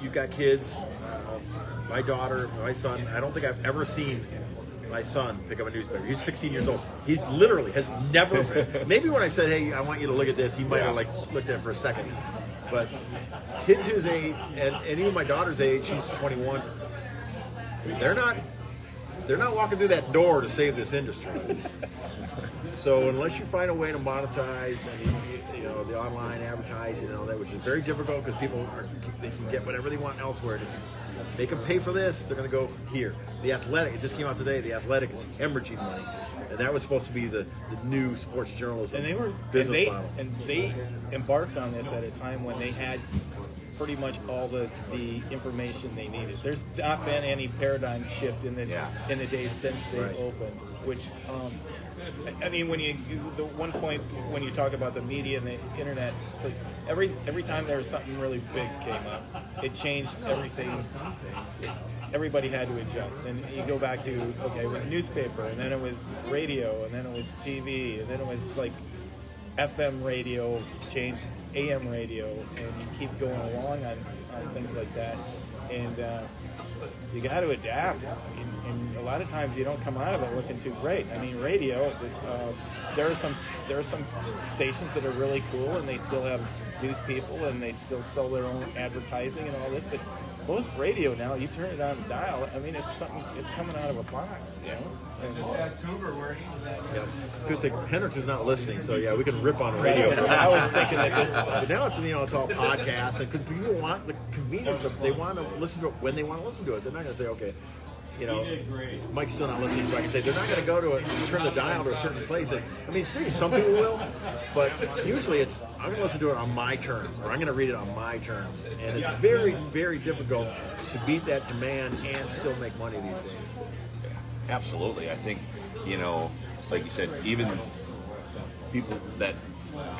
you've got kids. My daughter, my son, I don't think I've ever seen my son pick up a newspaper. He's 16 years old. He literally has never, maybe when I said, hey, I want you to look at this, he might have looked at it for a second. But kids his age, and even my daughter's age, she's 21, they're not they're not walking through that door to save this industry. So unless you find a way to monetize and you know the online advertising and all that, which is very difficult because they can get whatever they want elsewhere. And if you make them pay for this, they're going to go here. The Athletic, it just came out today. The Athletic is hemorrhaging money, and that was supposed to be the new sports journalism business model. And they embarked on this at a time when they had pretty much all the information they needed. There's not been any paradigm shift in the days since they opened, which I mean, the one point when you talk about the media and the internet, it's like every time there was something really big came up, it changed everything. Everybody had to adjust, and you go back to it was newspaper, and then it was radio, and then it was TV, and then it was like FM radio changed AM radio, and you keep going along on things like that, and you got to adapt. And a lot of times you don't come out of it looking too great. I mean, radio. There are some stations that are really cool, and they still have news people, and they still sell their own advertising and all this. But most radio now, you turn it on the dial. I mean, it's coming out of a box, you know. And Just ask Hoover where he's at. Yeah, good thing Hendricks is not listening, so yeah, we can rip on radio. I was thinking that this is. But now it's all podcasts, and people want the convenience of they want to listen to it when they want to listen to it. They're not going to say, okay, you know, Mike's still not listening, so I can say they're not going to go to it and turn the dial to a certain place. I mean, maybe some people will, but usually I'm going to listen to it on my terms, or I'm going to read it on my terms, and it's very, very difficult to beat that demand and still make money these days. Absolutely. I think, you know, like you said, even people that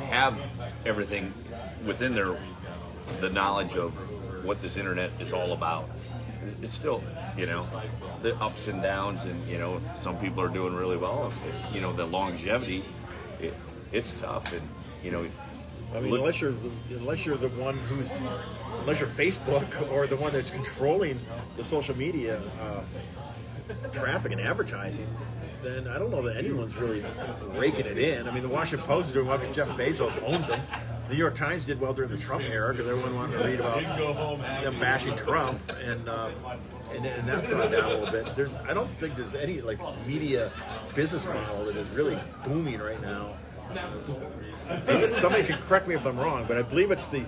have everything within the knowledge of what this internet is all about, it's still, you know, the ups and downs, and, you know, some people are doing really well. You know, the longevity, it's tough, and, you know, I mean, unless you're the one unless you're Facebook or the one that's controlling the social media traffic and advertising, then I don't know that anyone's really raking it in. I mean, the Washington Post is doing well because Jeff Bezos owns them. The New York Times did well during the Trump era because everyone wanted to read about them bashing Trump, and that's gone down a little bit. I don't think there's any like media business model that is really booming right now. Somebody can correct me if I'm wrong, but I believe it's the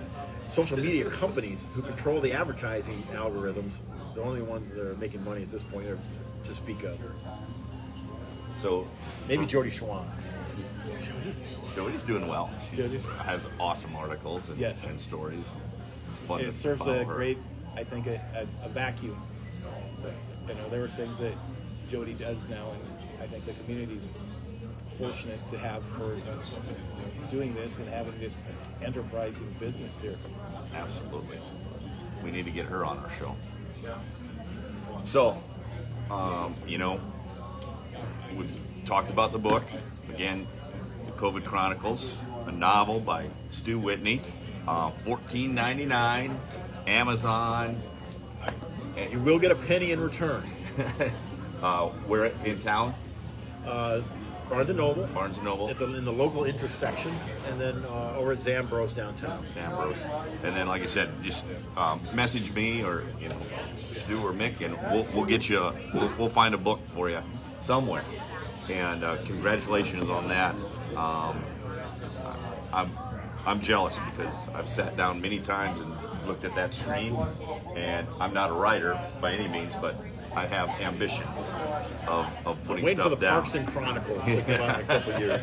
social media companies who control the advertising algorithms. The only ones that are making money at this point are to speak of. So maybe Jody Schwan. Jody's doing well. She Jody's has awesome articles and stories. It's fun it to serves follow a her. great, I think, a vacuum. You know, there are things that Jody does now, and I think the community's fortunate to have for doing this and having this enterprising business here. Absolutely. We need to get her on our show. So, you know, we've talked about the book. Again, the COVID Chronicles, a novel by Stu Whitney, $14.99, Amazon. You will get a penny in return. Where in town? Barnes & Noble. Barnes & Noble. In the local intersection, and then over at Zambros downtown. Zambros. And then, like I said, just message me or, you know, Stu or Mick, and we'll get you. We'll find a book for you somewhere. And congratulations on that. I'm jealous because I've sat down many times and looked at that screen, and I'm not a writer by any means, but I have ambitions of putting waiting stuff for the down. Parks and Chronicles to come out in a couple of years.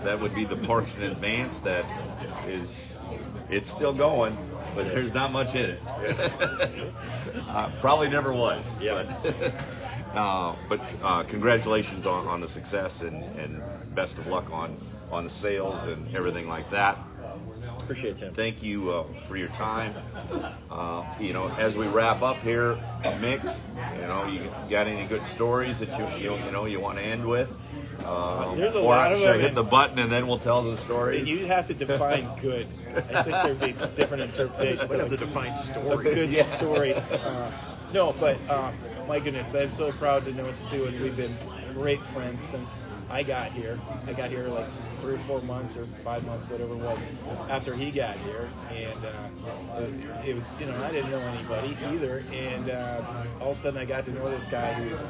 That would be the Parks in Advance. It's still going, but there's not much in it. Probably never was. Yeah. But congratulations on the success, and best of luck on the sales and everything like that. Appreciate it, Tim. Thank you for your time. You know, as we wrap up here, Mick, you know, you got any good stories that you want to end with? There's a or lot of should I them. hit the button and then we'll tell the stories? You have to define good. I think there'd be different interpretations. We have to define story. A good story. No, but my goodness, I'm so proud to know Stu, and we've been great friends since I got here. I got here like 3 or 4 months or 5 months, whatever it was, after he got here. And it was, I didn't know anybody either. And all of a sudden I got to know this guy who was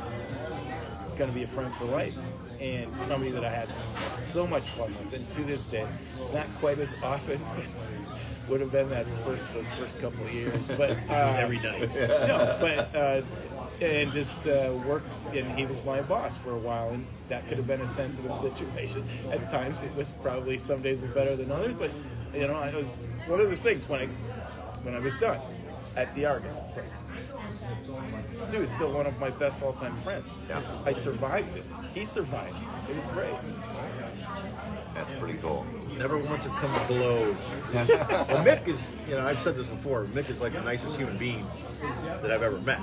going to be a friend for life, and somebody that I had so much fun with. And to this day, not quite as often as would have been those first couple of years, but every night. No, but and just work. And he was my boss for a while, and that could have been a sensitive situation at times. It was probably some days were better than others, but it was one of the things when I was done at the Argus. It's like, Stu is still one of my best all-time friends. Yeah. I survived this. He survived. It was great. That's pretty cool. Never once have come to blows. And Mick is, I've said this before, Mick is like the nicest human being that I've ever met.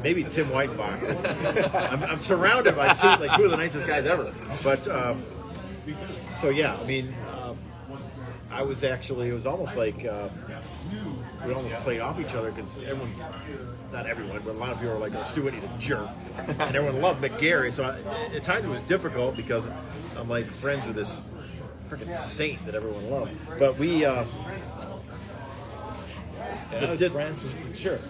Maybe Tim Weidenbach. I'm surrounded by two of the nicest guys ever. But, so yeah, I mean, I was actually, it was almost like we almost played off each other because everyone, not everyone, but a lot of people were like, oh, Stu Whitney's a jerk. And everyone loved Mick Garry. So at times it was difficult because I'm like friends with this freaking saint that everyone loved. But we... I was friends with the church.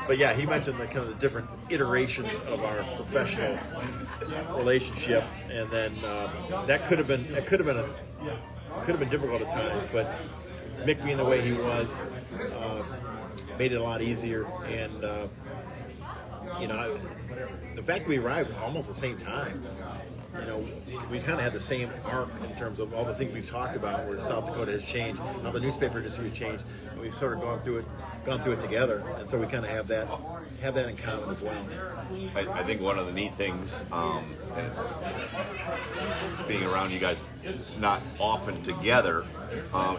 But yeah, he mentioned the kind of the different iterations of our professional relationship, and then that could have been difficult at times. But Mick being the way he was made it a lot easier, and the fact that we arrived almost the same time. We kind of had the same arc in terms of all the things we've talked about, where South Dakota has changed, how the newspaper industry has changed, and we've sort of gone through it together, and so we kind of have that in common as well. I think one of the neat things, and being around you guys not often together,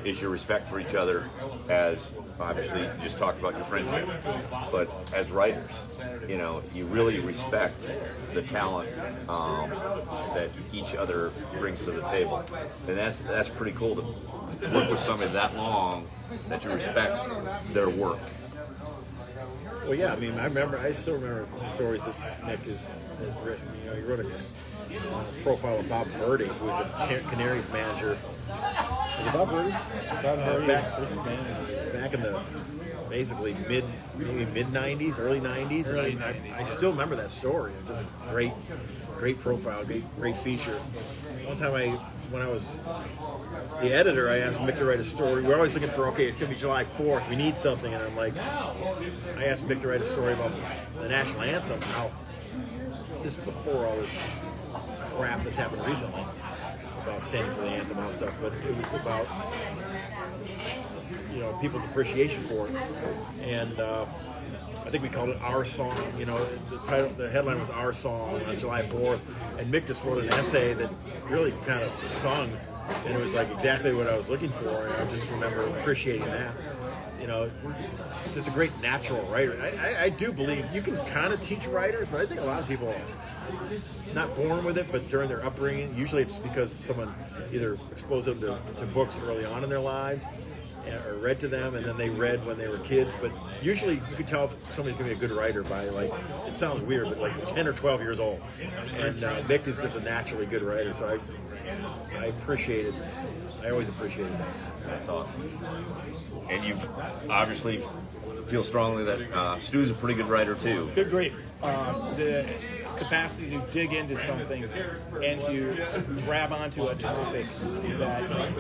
is your respect for each other. As obviously you just talked about your friendship, but as writers, you really respect the talent that each other brings to the table, and that's pretty cool to work with somebody that long that you respect their work. Well, yeah, I mean, I still remember stories that Mick has written. He wrote a profile of Bob Verdi, who was the Canaries manager. Was it Bob Verdi? Bob Verdi, back in the basically mid 90s, early 90s. Early And 90s. I still remember that story. It was just a great profile, great feature. One time when I was the editor, I asked Mick to write a story. We're always looking for, okay, it's going to be July 4th. We need something. And I'm like, I asked Mick to write a story about the national anthem. This is before all this crap that's happened recently about standing for the anthem and all that stuff. But it was about, people's appreciation for it. And I think we called it Our Song. The headline was Our Song on July 4th. And Mick just wrote an essay that really kind of sung, and it was like exactly what I was looking for. And I just remember appreciating that. Just a great natural writer. I do believe you can kind of teach writers, but I think a lot of people are not born with it, but during their upbringing, usually it's because someone either exposed them to books early on in their lives, or read to them, and then they read when they were kids. But usually you can tell if somebody's going to be a good writer by, like, it sounds weird, but like 10 or 12 years old. And Mick is just a naturally good writer, so I appreciate it. I always appreciated that. That's awesome. And you obviously feel strongly that Stu's a pretty good writer too. Good grief. The capacity to dig into something and to grab onto a topic that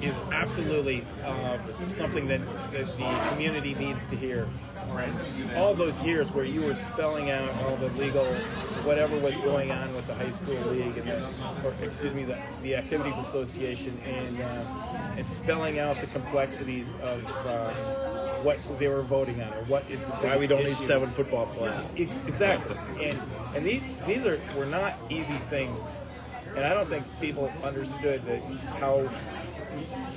is absolutely something that the community needs to hear. Right? All those years where you were spelling out all the legal, whatever was going on with the high school league and the activities association, and spelling out the complexities of what they were voting on, or what is the Why we don't need issue. 7 football players. Exactly, and these were not easy things, and I don't think people understood that how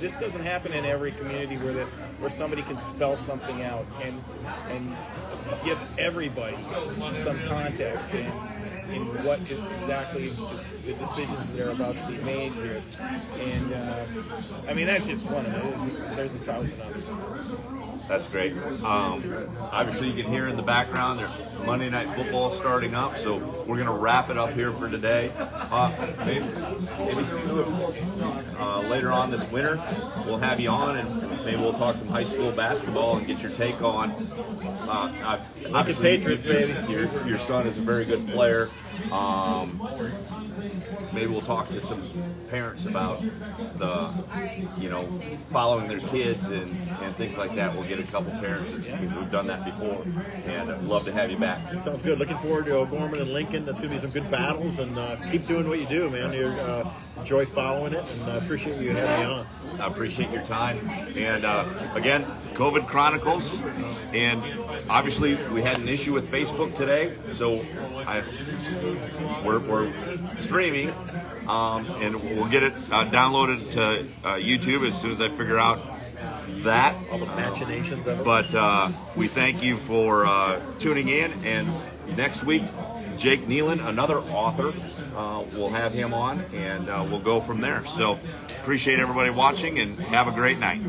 this doesn't happen in every community where somebody can spell something out and give everybody some context in what exactly is the decisions that are about to be made here. And I mean, that's just one of it. There's 1,000 others. That's great. Obviously, you can hear in the background there's Monday Night Football starting up, so we're going to wrap it up here for today. Maybe later on this winter, we'll have you on, and maybe we'll talk some high school basketball and get your take on. Obviously, Patriots, baby. Your son is a very good player. Maybe we'll talk to some parents about following their kids and things like that. We'll get a couple parents. We've done that before, and I'd love to have you back. Sounds good. Looking forward to O'Gorman and Lincoln. That's going to be some good battles, and keep doing what you do, man. Enjoy following it, and appreciate you having me on. I appreciate your time. And again, COVID Chronicles. And obviously, we had an issue with Facebook today, so we're streaming, and we'll get it downloaded to YouTube as soon as I figure out that. All the machinations of it. But we thank you for tuning in, and next week, Jake Nealon, another author, we'll have him on, and we'll go from there. So appreciate everybody watching, and have a great night.